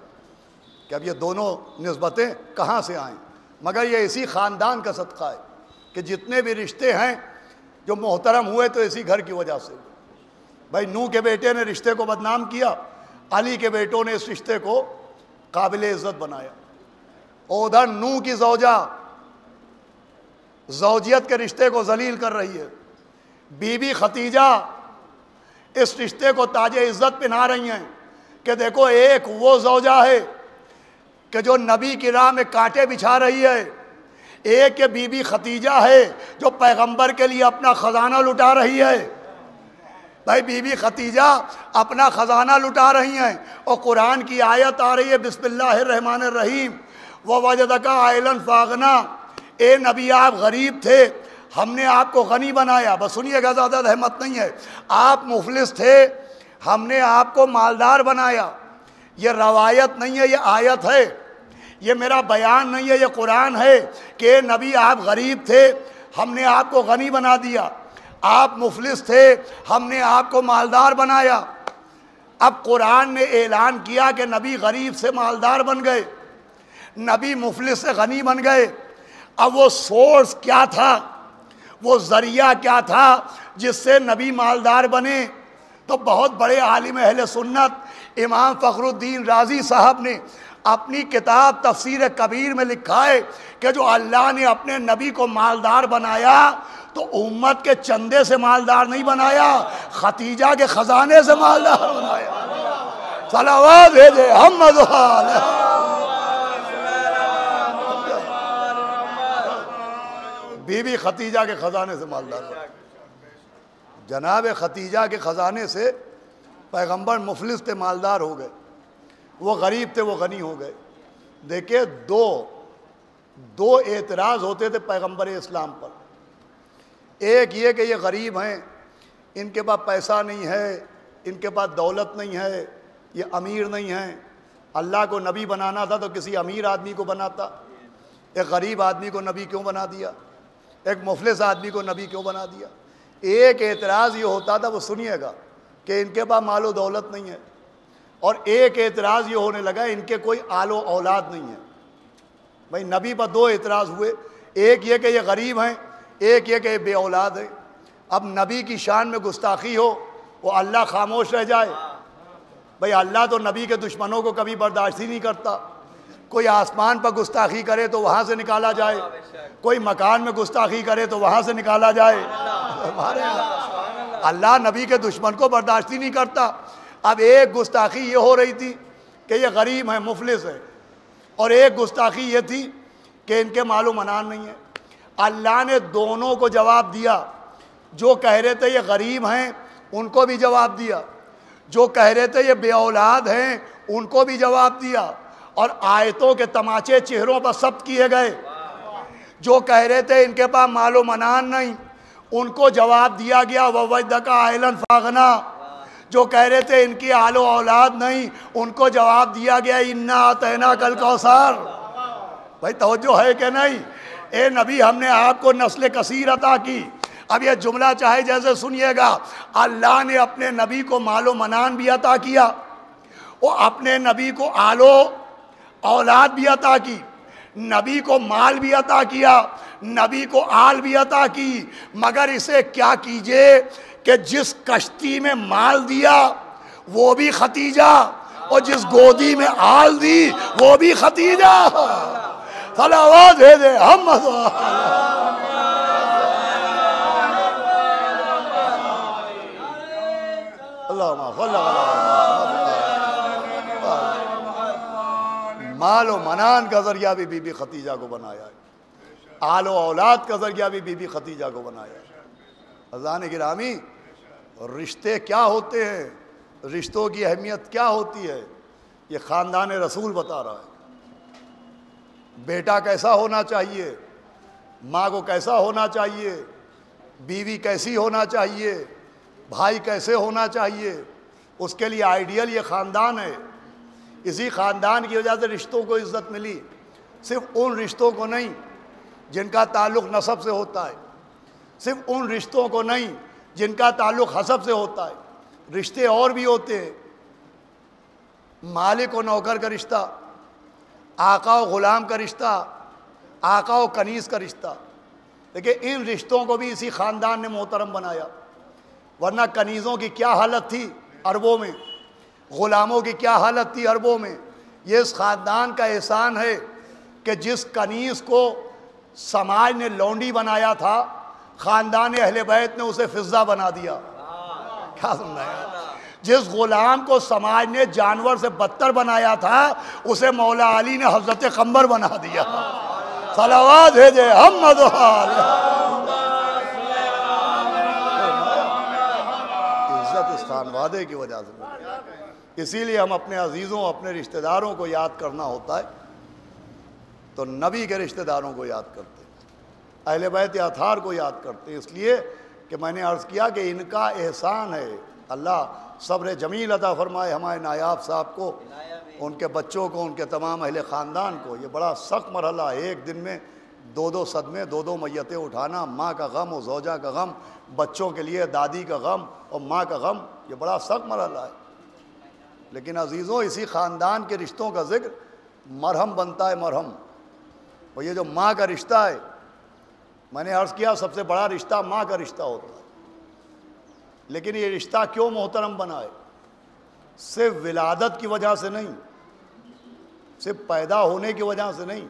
Speaker 6: کہ اب یہ دونوں نسبتیں کہاں سے آئیں. مگر یہ اسی خاندان کا صدقہ ہے کہ جتنے بھی رشتے ہیں جو محترم ہوئے تو اسی گھر کی وجہ سے. بھائی نوح کے بیٹے نے رشتے کو بدنام کیا, علی کے بیٹوں نے اس رشتے کو قابل عزت بنایا. اور ادھر نوح کی زوجہ زوجیت کے رشتے کو ذلیل کر رہی ہے. بی بی ختیجہ اس رشتے کو تاج عزت پہنا رہی ہیں کہ دیکھو ایک وہ زوجہ ہے کہ جو نبی کی راہ میں کانٹے بچھا رہی ہے, ایک یہ بی بی ختیجہ ہے جو پیغمبر کے لیے اپنا خزانہ لٹا رہی ہے. بھائی بی بی ختیجہ اپنا خزانہ لٹا رہی ہیں اور قرآن کی آیت آ رہی ہے بسم اللہ الرحمن الرحیم وَوَجَدَكَ عَائِلًا فَأَغْنَىٰ. اے نبی آپ غریب تھے, ہم نے آپ کو غنی بنایا. بس سنیے گا, زیادہ رحمت نہیں ہے. آپ مفلس تھے, ہم نے آپ کو مالدار بنایا. یہ روایت نہیں ہے, یہ آیت ہے. یہ میرا بیان نہیں ہے, یہ قرآن ہے کہ نبی آپ غریب تھے, ہم نے آپ کو غنی بنا دیا. آپ مفلس تھے, ہم نے آپ کو مالدار بنایا. اب قرآن نے اعلان کیا کہ نبی غریب سے مالدار بن گئے, نبی مفلس سے غنی بن گئے. اب وہ سورس کیا تھا, وہ ذریعہ کیا تھا جس سے نبی مالدار بنے؟ تو بہت بڑے عالم اہل سنت امام فخر الدین رازی صاحب نے اپنی کتاب تفسیر کبیر میں لکھا ہے کہ جو اللہ نے اپنے نبی کو مالدار بنایا تو امت کے چندے سے مالدار نہیں بنایا, ختیجہ کے خزانے سے مالدار بنایا. صلوات بھیجے محمد بی بی ختیجہ کے خزانے سے مالدار بنایا. جناب ختیجہ کے خزانے سے پیغمبر مفلس تھے, مالدار ہو گئے. وہ غریب تھے, وہ غنی ہو گئے. دیکھیں دو اعتراض ہوتے تھے پیغمبر اسلام پر. ایک یہ کہ یہ غریب ہیں, ان کے پاس پیسہ نہیں ہے, ان کے پاس دولت نہیں ہے, یہ امیر نہیں ہیں. اللہ کو نبی بنانا تھا تو کسی امیر آدمی کو بناتا, ایک غریب آدمی کو نبی کیوں بنا دیا, ایک مفلس آدمی کو نبی کیوں بنا دیا. ایک اعتراض یہ ہوتا تھا, وہ سنیے گا, کہ ان کے پاس مال و دولت نہیں ہے. اور ایک اعتراض یہ ہونے لگا ان کے کوئی آل و اولاد نہیں ہے. بھائی نبی پر دو اعتراض ہوئے، ایک یہ کہ یہ غریب ہیں، ایک یہ کہ یہ بے اولاد ہیں۔ اب نبی کی شان میں گستاخی ہو وہ اللہ خاموش رہ جائے؟ بھئی اللہ تو نبی کے دشمنوں کو کبھی برداشت ہی نہیں کرتا۔ کوئی آسمان پر گستاخی کرے تو وہاں سے نکالا جائے، کوئی مکان میں گستاخی کرے تو وہاں سے نکالا جائے۔ اللہ نبی کے دشمن کو برداشت ہی نہیں کرتا۔ اب ایک گستاخی یہ ہو رہی تھی کہ یہ غریب ہیں، مفلس ہیں، اور ایک گستاخی یہ تھی کہ ان کے مال و منان نہیں ہے۔ اللہ نے دونوں کو جواب دیا۔ جو کہہ رہے تھے یہ غریب ہیں ان کو بھی جواب دیا، جو کہہ رہے تھے یہ بے اولاد ہیں ان کو بھی جواب دیا، اور آیتوں کے تماچے چہروں پر ثبت کیے گئے۔ جو کہہ رہے تھے ان کے پاس مال و منان نہیں ان کو جواب دیا گیا وَوَجَّدَكَ عَائِلًا فَأَغْنَىٰ۔ جو کہہ رہے تھے ان کی آل و اولاد نہیں ان کو جواب دیا گیا اِنَّا أَعْطَيْنَاكَ الْكَوْثَرَ۔ بھائی توجہ ہے کہ نہیں؟ اے نبی ہم نے آپ کو نسل کثیر عطا کی۔ اب یہ جملہ چاہے جیسے سنیے گا، اللہ نے اپنے نبی کو مال و منان بھی عطا کیا، وہ اپنے نبی کو آل و اولاد بھی عطا کی، نبی کو مال بھی عطا کیا، نبی کو آل بھی عطا کی، مگر اسے کیا کیجئے کہ جس کشتی میں مال دیا وہ بھی ختیجہ، اور جس گودی میں آل دی وہ بھی ختیجہ۔ صلوات دے ہم مال و منان کا ذریعہ بھی بی بی ختیجہ کو بنایا ہے، آل و اولاد کا ذریعہ بھی بی بی ختیجہ کو بنایا ہے۔ عزیزان گرامی، رشتے کیا ہوتے ہیں، رشتوں کی اہمیت کیا ہوتی ہے، یہ خاندان رسول بتا رہا ہے۔ بیٹا کیسا ہونا چاہیے، ماں کو کیسا ہونا چاہیے، بیوی کیسی ہونا چاہیے، بھائی کیسے ہونا چاہیے، اس کے لیے آئیڈیل یہ خاندان ہے۔ اسی خاندان کی وجہ سے رشتوں کو عزت ملی، صرف ان رشتوں کو نہیں جن کا تعلق نسب سے ہوتا ہے، صرف ان رشتوں کو نہیں جن کا تعلق حسب سے ہوتا ہے، رشتے اور بھی ہوتے ہیں۔ مالک و نوکر کا رشتہ، آقا و غلام کا رشتہ، آقا و کنیز کا رشتہ، لیکن ان رشتوں کو بھی اسی خاندان نے محترم بنایا۔ ورنہ کنیزوں کی کیا حالت تھی عربوں میں، غلاموں کی کیا حالت تھی عربوں میں۔ یہ اس خاندان کا احسان ہے کہ جس کنیز کو سماج نے لونڈی بنایا تھا، خاندان اہل بیت نے اسے فضہ بنا دیا۔ کیا سننا ہے؟ جس غلام کو سماج نے جانور سے بدتر بنایا تھا اسے مولا علی نے حضرت قمر بنا دیا۔ صلوات بھیجے محمد عزت اس خانوادے کی وجہ سے ملی۔ اسی لیے ہم اپنے عزیزوں اپنے رشتہ داروں کو یاد کرنا ہوتا ہے تو نبی کے رشتہ داروں کو یاد کرتے ہیں، اہل بیت اطہار کو یاد کرتے ہیں، اس لیے کہ میں نے عرض کیا کہ ان کا احسان ہے۔ اللہ صبر جمیل عطا فرمائے ہمارے نایاب صاحب کو، ان کے بچوں کو، ان کے تمام اہل خاندان کو۔ یہ بڑا سخت مرحلہ ہے، ایک دن میں دو صدمے، دو میتیں اٹھانا، ماں کا غم اور زوجہ کا غم، بچوں کے لیے دادی کا غم اور ماں کا غم، یہ بڑا سخت مرحلہ ہے۔ لیکن عزیزوں اسی خاندان کے رشتوں کا ذکر مرہم بنتا ہے، مرہم۔ اور یہ جو ماں کا رشتہ ہے، میں نے عرض کیا سب سے بڑا رشتہ ماں کا رشتہ ہوتا ہے، لیکن یہ رشتہ کیوں محترم بنا ہے؟ صرف ولادت کی وجہ سے نہیں، صرف پیدا ہونے کی وجہ سے نہیں،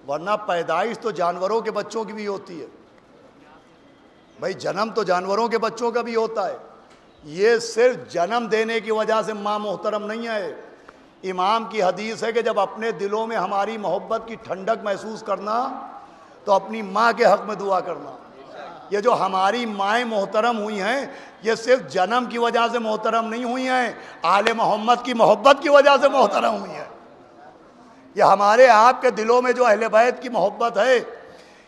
Speaker 6: ورنہ پیدائش تو جانوروں کے بچوں کی بھی ہوتی ہے۔ بھائی جنم تو جانوروں کے بچوں کا بھی ہوتا ہے، یہ صرف جنم دینے کی وجہ سے ماں محترم نہیں ہے۔ امام کی حدیث ہے کہ جب اپنے دلوں میں ہماری محبت کی ٹھنڈک محسوس کرنا تو اپنی ماں کے حق میں دعا کرنا۔ یہ جو ہماری مائیں محترم ہوئی ہیں یہ صرف جنم کی وجہ سے محترم نہیں ہوئی ہیں، آل محمد کی محبت کی وجہ سے محترم ہوئی ہیں۔ یہ ہمارے آپ کے دلوں میں جو اہل بیت کی محبت ہے،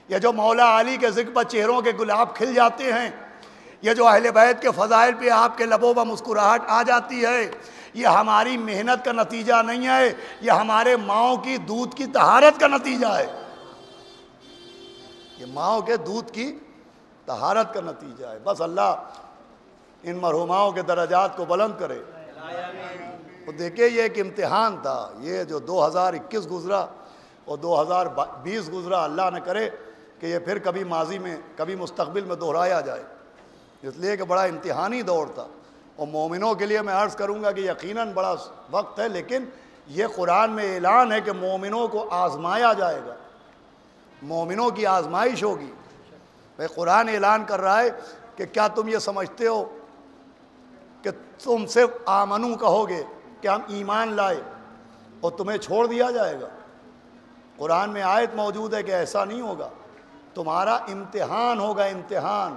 Speaker 6: یہ جو مولا علی کے ذکر پر چہروں کے گلاب کھل جاتے ہیں، یہ جو اہل بیت کے فضائل پہ آپ کے لبوں پر مسکراہٹ آ جاتی ہے، یہ ہماری محنت کا نتیجہ نہیں ہے، یہ ہمارے ماؤں کی دودھ کی طہارت کا نتیجہ ہے۔ یہ ماؤں کے دودھ کی طہارت کا نتیجہ ہے۔ بس اللہ ان مرحوماؤں کے درجات کو بلند کرے۔ تو دیکھیں یہ ایک امتحان تھا، یہ جو 2021 گزرا اور 2020 گزرا، اللہ نہ کرے کہ یہ پھر کبھی ماضی میں کبھی مستقبل میں دہرایا جائے، اس لیے کہ بڑا امتحانی دور تھا۔ اور مومنوں کے لیے میں عرض کروں گا کہ یقیناً بڑا وقت ہے، لیکن یہ قرآن میں اعلان ہے کہ مومنوں کو آزمایا جائے گا، مومنوں کی آزمائش ہوگی۔ بھائی قرآن اعلان کر رہا ہے کہ کیا تم یہ سمجھتے ہو کہ تم صرف آمنو کہو گے کہ ہم ایمان لائے اور تمہیں چھوڑ دیا جائے گا؟ قرآن میں آیت موجود ہے کہ ایسا نہیں ہوگا، تمہارا امتحان ہوگا، امتحان۔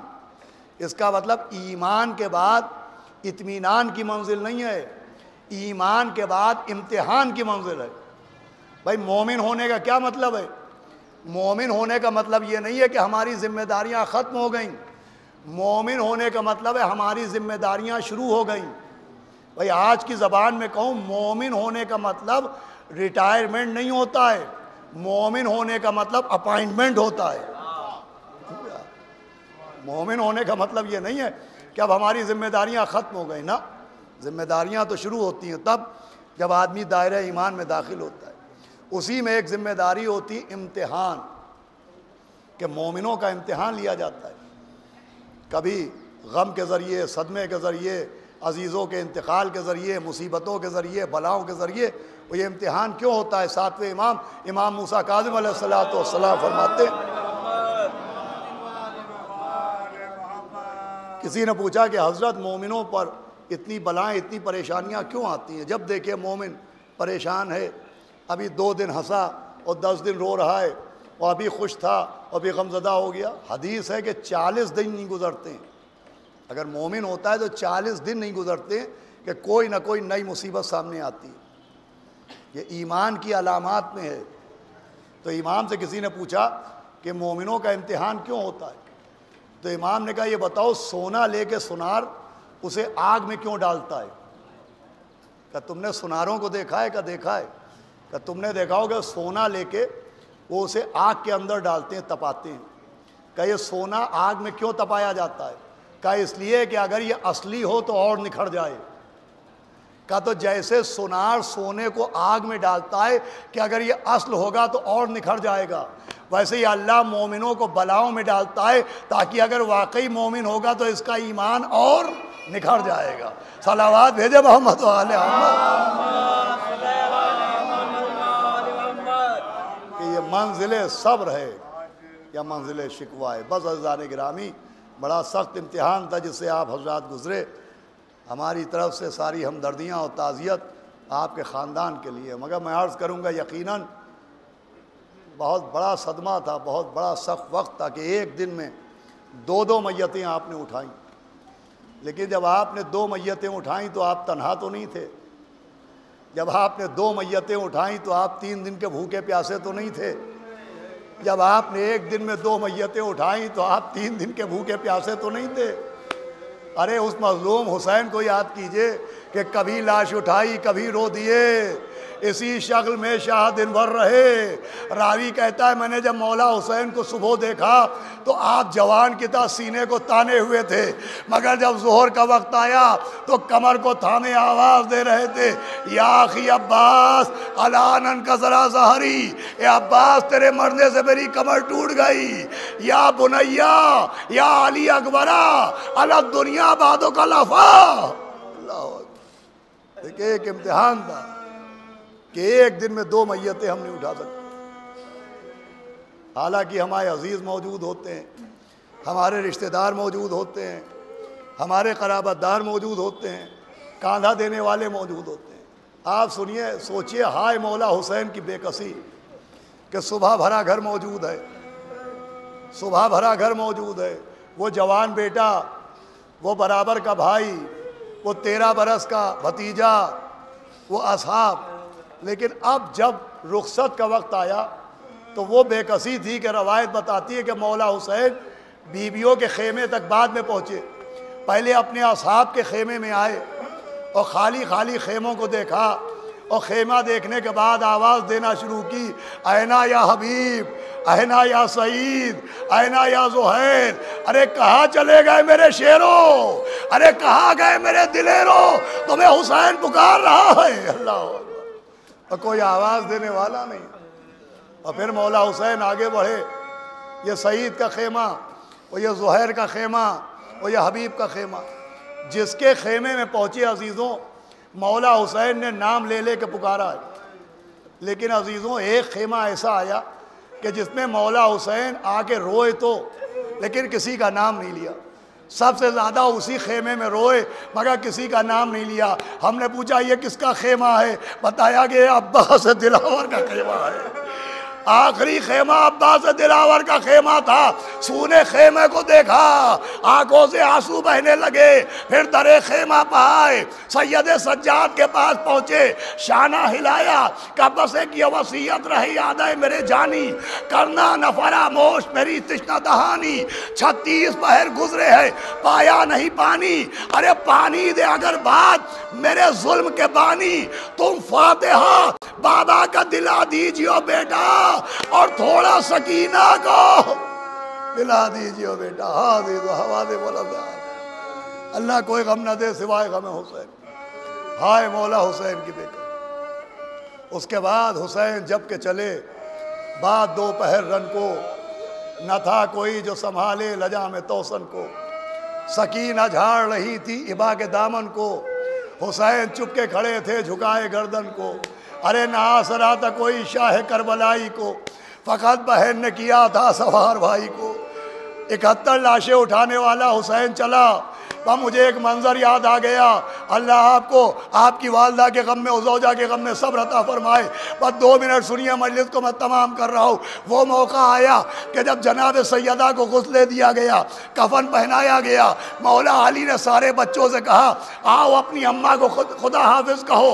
Speaker 6: اس کا مطلب ایمان کے بعد اطمینان کی منزل نہیں ہے، ایمان کے بعد امتحان کی منزل ہے۔ بھائی مومن ہونے کا کیا مطلب ہے؟ مومن ہونے کا مطلب یہ نہیں ہے کہ ہماری ذمہ داریاں ختم ہو گئیں، مومن ہونے کا مطلب ہے ہماری ذمہ داریاں شروع ہو گئیں۔ بھائی آج کی زبان میں کہوں، مومن ہونے کا مطلب ریٹائرمنٹ نہیں ہوتا ہے، مومن ہونے کا مطلب اپائنٹمنٹ ہوتا ہے۔ مومن ہونے کا مطلب یہ نہیں ہے کہ اب ہماری ذمہ داریاں ختم ہو گئیں، نہ، ذمہ داریاں تو شروع ہوتی ہیں تب جب آدمی دائرہ ایمان میں داخل ہوتا ہے۔ اسی میں ایک ذمہ داری ہوتی امتحان، کہ مومنوں کا امتحان لیا جاتا ہے، کبھی غم کے ذریعے، صدمے کے ذریعے، عزیزوں کے انتقال کے ذریعے، مصیبتوں کے ذریعے، بلاؤں کے ذریعے۔ وہ یہ امتحان کیوں ہوتا ہے؟ ساتویں امام موسیٰ کاظم علیہ السلام فرماتے ہیں، کسی نے پوچھا کہ حضرت مومنوں پر اتنی بلائیں، اتنی پریشانیاں کیوں آتی ہیں؟ جب دیکھے مومن پریشان ہے، ابھی 2 دن ہنسا اور 10 دن رو رہا ہے، اور ابھی خوش تھا اور ابھی غمزدہ ہو گیا۔ حدیث ہے کہ 40 دن نہیں گزرتے ہیں، اگر مومن ہوتا ہے تو 40 دن نہیں گزرتے کہ کوئی نہ کوئی نئی مصیبت سامنے آتی ہے۔ یہ ایمان کی علامات میں ہے۔ تو امام سے کسی نے پوچھا کہ مومنوں کا امتحان کیوں ہوتا ہے؟ تو امام نے کہا یہ بتاؤ، سونا لے کے سونار اسے آگ میں کیوں ڈالتا ہے؟ کہ تم نے سوناروں کو دیکھا ہے؟ کہ دیکھا ہے؟ کہ تم نے دیکھا ہوگا سونا لے کے وہ اسے آگ کے اندر ڈالتے ہیں، تپاتے ہیں۔ کہ یہ سونا آگ میں کیوں تپایا جاتا ہے؟ کہ اس لیے کہ اگر یہ اصلی ہو تو اور نکھر جائے۔ کہ تو جیسے سونار سونے کو آگ میں ڈالتا ہے کہ اگر یہ اصل ہوگا تو اور نکھر جائے گا، ویسے ہی اللہ مومنوں کو بلاؤں میں ڈالتا ہے تاکہ اگر واقعی مومن ہوگا تو اس کا ایمان اور نکھر جائے گا۔ صلوات بھیجے محمد و آل محمد۔ کہ یہ منزل صبر ہے یا منزل شکوہ ہے؟ بس عزیزان گرامی، بڑا سخت امتحان تھا جس سے آپ حضرات گزرے۔ ہماری طرف سے ساری ہمدردیاں اور تعزیت آپ کے خاندان کے لیے، مگر میں عرض کروں گا یقیناً بہت بڑا صدمہ تھا، بہت بڑا سخت وقت تھا کہ ایک دن میں 2 میتیں آپ نے اٹھائیں۔ لیکن جب آپ نے 2 میتیں اٹھائیں تو آپ تنہا تو نہیں تھے، جب آپ نے 2 میتیں اٹھائیں تو آپ 3 دن کے بھوکے پیاسے تو نہیں تھے، جب آپ نے ایک دن میں 2 میتیں اٹھائیں تو آپ 3 دن کے بھوکے پیاسے تو نہیں تھے۔ ارے اس مظلوم حسین کو یاد کیجئے کہ کبھی لاش اٹھائی، کبھی رو دیے، اسی شغل میں شاہ دن بھر رہے۔ راوی کہتا ہے میں نے جب مولا حسین کو صبح دیکھا تو آپ جوان کی طرح سینے کو تانے ہوئے تھے، مگر جب ظہر کا وقت آیا تو کمر کو تھامے آواز دے رہے تھے، یا اخی عباس علانن کا ذرا ظہری، اے عباس تیرے مرنے سے میری کمر ٹوٹ گئی، یا بنیا یا علی اکبرہ علی دنیا بعدو کا لفا۔ اللہ، ایک امتحان تھا کہ ایک دن میں 2 میتیں ہم نہیں اٹھا سکتے۔ حالانکہ ہمارے عزیز موجود ہوتے ہیں، ہمارے رشتہ دار موجود ہوتے ہیں، ہمارے قرابت دار موجود ہوتے ہیں، کاندھا دینے والے موجود ہوتے ہیں۔ آپ سنیے، سوچئے ہائے مولا حسین کی بے کسی کہ صبح بھرا گھر موجود ہے، صبح بھرا گھر موجود ہے، وہ جوان بیٹا، وہ برابر کا بھائی، وہ 13 برس کا بھتیجا، وہ اصحاب۔ لیکن اب جب رخصت کا وقت آیا تو وہ بے کسی تھی کہ روایت بتاتی ہے کہ مولا حسین بیویوں کے خیمے تک بعد میں پہنچے، پہلے اپنے اصحاب کے خیمے میں آئے اور خالی خالی خیموں کو دیکھا، اور خیمہ دیکھنے کے بعد آواز دینا شروع کی، اینا یا حبیب، اینا یا سعید، اینا یا زہیر، ارے کہاں چلے گئے میرے شیروں، ارے کہاں گئے میرے دلیروں، تمہیں حسین پکار رہا ہے۔ اللہ، اور کوئی آواز دینے والا نہیں۔ اور پھر مولا حسین آگے بڑھے، یہ سعید کا خیمہ، اور یہ زہیر کا خیمہ، اور یہ حبیب کا خیمہ، جس کے خیمے میں پہنچے عزیزوں مولا حسین نے نام لے لے کے پکارا ہے۔ لیکن عزیزوں ایک خیمہ ایسا آیا کہ جس میں مولا حسین آ کے روئے تو، لیکن کسی کا نام نہیں لیا۔ سب سے زیادہ اسی خیمے میں روئے مگر کسی کا نام نہیں لیا۔ ہم نے پوچھا یہ کس کا خیمہ ہے؟ بتایا کہ عباس دلاور کا خیمہ ہے۔ آخری خیمہ عباس دلاور کا خیمہ تھا۔ سونے خیمے کو دیکھا، آنکھوں سے آنسو بہنے لگے، پھر درے خیمہ پہ آئے، سید سجاد کے پاس پہنچے، شانہ ہلایا کہ بس ایک یہ وصیت رہی یاد ہے میرے جانی، کرنا نہ فراموش میری تشنہ دہانی، 36 پہر گزرے ہیں پایا نہیں پانی، ارے پانی دے اگر بات میرے ظلم کے بانی، تم فاتحہ بابا کا دلا دیجیو بیٹا، اور تھوڑا سکینہ کو دلا دیجیو بیٹا۔ حافظ و حوادث والابدال، اللہ کوئی غم نہ دے سوائے غم حسین۔ ہائے مولا حسین کی فکر۔ اس کے بعد حسین جب کہ چلے، بعد دوپہر رن کو، نہ تھا کوئی جو سنبھالے لجام توسن کو، سکینہ جھاڑ رہی تھی ابا کے دامن کو، حسین چپ کے کھڑے تھے جھکائے گردن کو، ارے نہ آسرا تھا کوئی شاہ کربلائی کو، فقط بہن نے کیا تھا سوار بھائی کو۔ 71 لاشیں اٹھانے والا حسین چلا، مجھے ایک منظر یاد آ گیا، اللہ آپ کو آپ کی والدہ کے غم میں، زوجہ کے غم میں صبر عطا فرمائے۔ بس 2 منٹ سنیے، مجلس کو میں تمام کر رہا ہوں۔ وہ موقع آیا کہ جب جناب سیدہ کو غسل دیا گیا، کفن پہنایا گیا، مولا علی نے سارے بچوں سے کہا آؤ اپنی اماں کو خدا حافظ کہو۔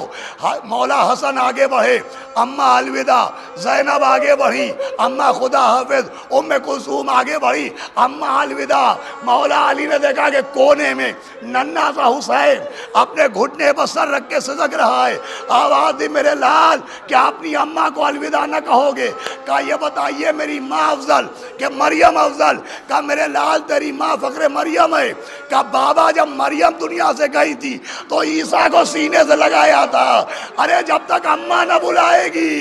Speaker 6: مولا حسن آگے بڑھے، اماں الوداع، زینب آگے بڑھی، اماں خدا حافظ، ام کلثوم آگے بڑھی، اماں الوداع۔ مولا علی نے دیکھا کہ کونے میں ننھا سا حسین اپنے گھٹنے پر سر رکھ کے سجگ رہا ہے۔ آواز دی میرے لال کیا اپنی اماں کو الوداع نہ کہو گے؟ کہا یہ بتائیے میری ماں افضل کہ مریم افضل؟ کہا میرے لال تیری ماں فخر مریم ہے۔ کہا بابا جب مریم دنیا سے گئی تھی تو عیسیٰ کو سینے سے لگایا تھا، ارے جب تک اماں نہ بلائے گی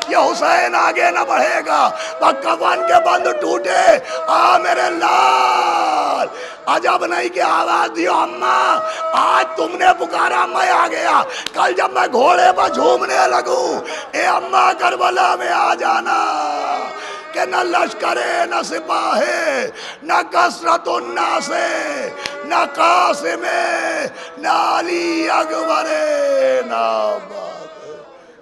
Speaker 6: یہ حسین آگے نہ بڑھے گا۔ کفن کے بند ٹوٹے، آ میرے لال، عجب نہیں کہ آواز دیو اماں، آج تم نے پکارا میں آ گیا، کل جب میں گھوڑے پر جھومنے لگوں، اے اماں کربلا میں آ جانا، کہ نہ لشکرے نہ سپاہے نہ کثرت الناس نہ قاسم نہ علی اکبر نہ عباس،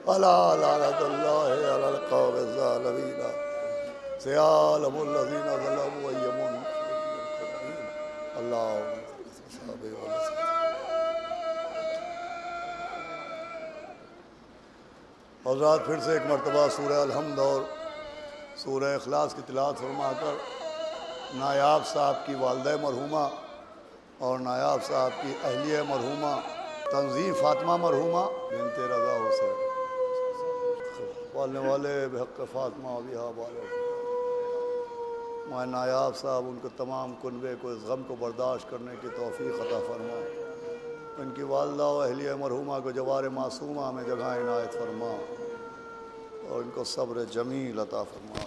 Speaker 6: الا لعنت اللہ علی القوم الظالمین سیالم الذین ظلموا ایمون اللہ۔ حضرات پھر سے ایک مرتبہ سورہ الحمد اور سورہ اخلاص کی تلاوت فرما کر نایاب صاحب کی والدہ مرحومہ اور نایاب صاحب کی اہلیہ مرحومہ تنظیم فاطمہ مرحومہ بنت رضا حسین پالنے والے بحق فاطمہ بہا والد ماں نایاب صاحب ان کو تمام کنبے کو اس غم کو برداشت کرنے کی توفیق عطا فرما، ان کی والدہ و اہلیہ مرحومہ کو جوار معصومہ میں جگہ عنایت فرما، اور ان کو صبر جمیل عطا فرما۔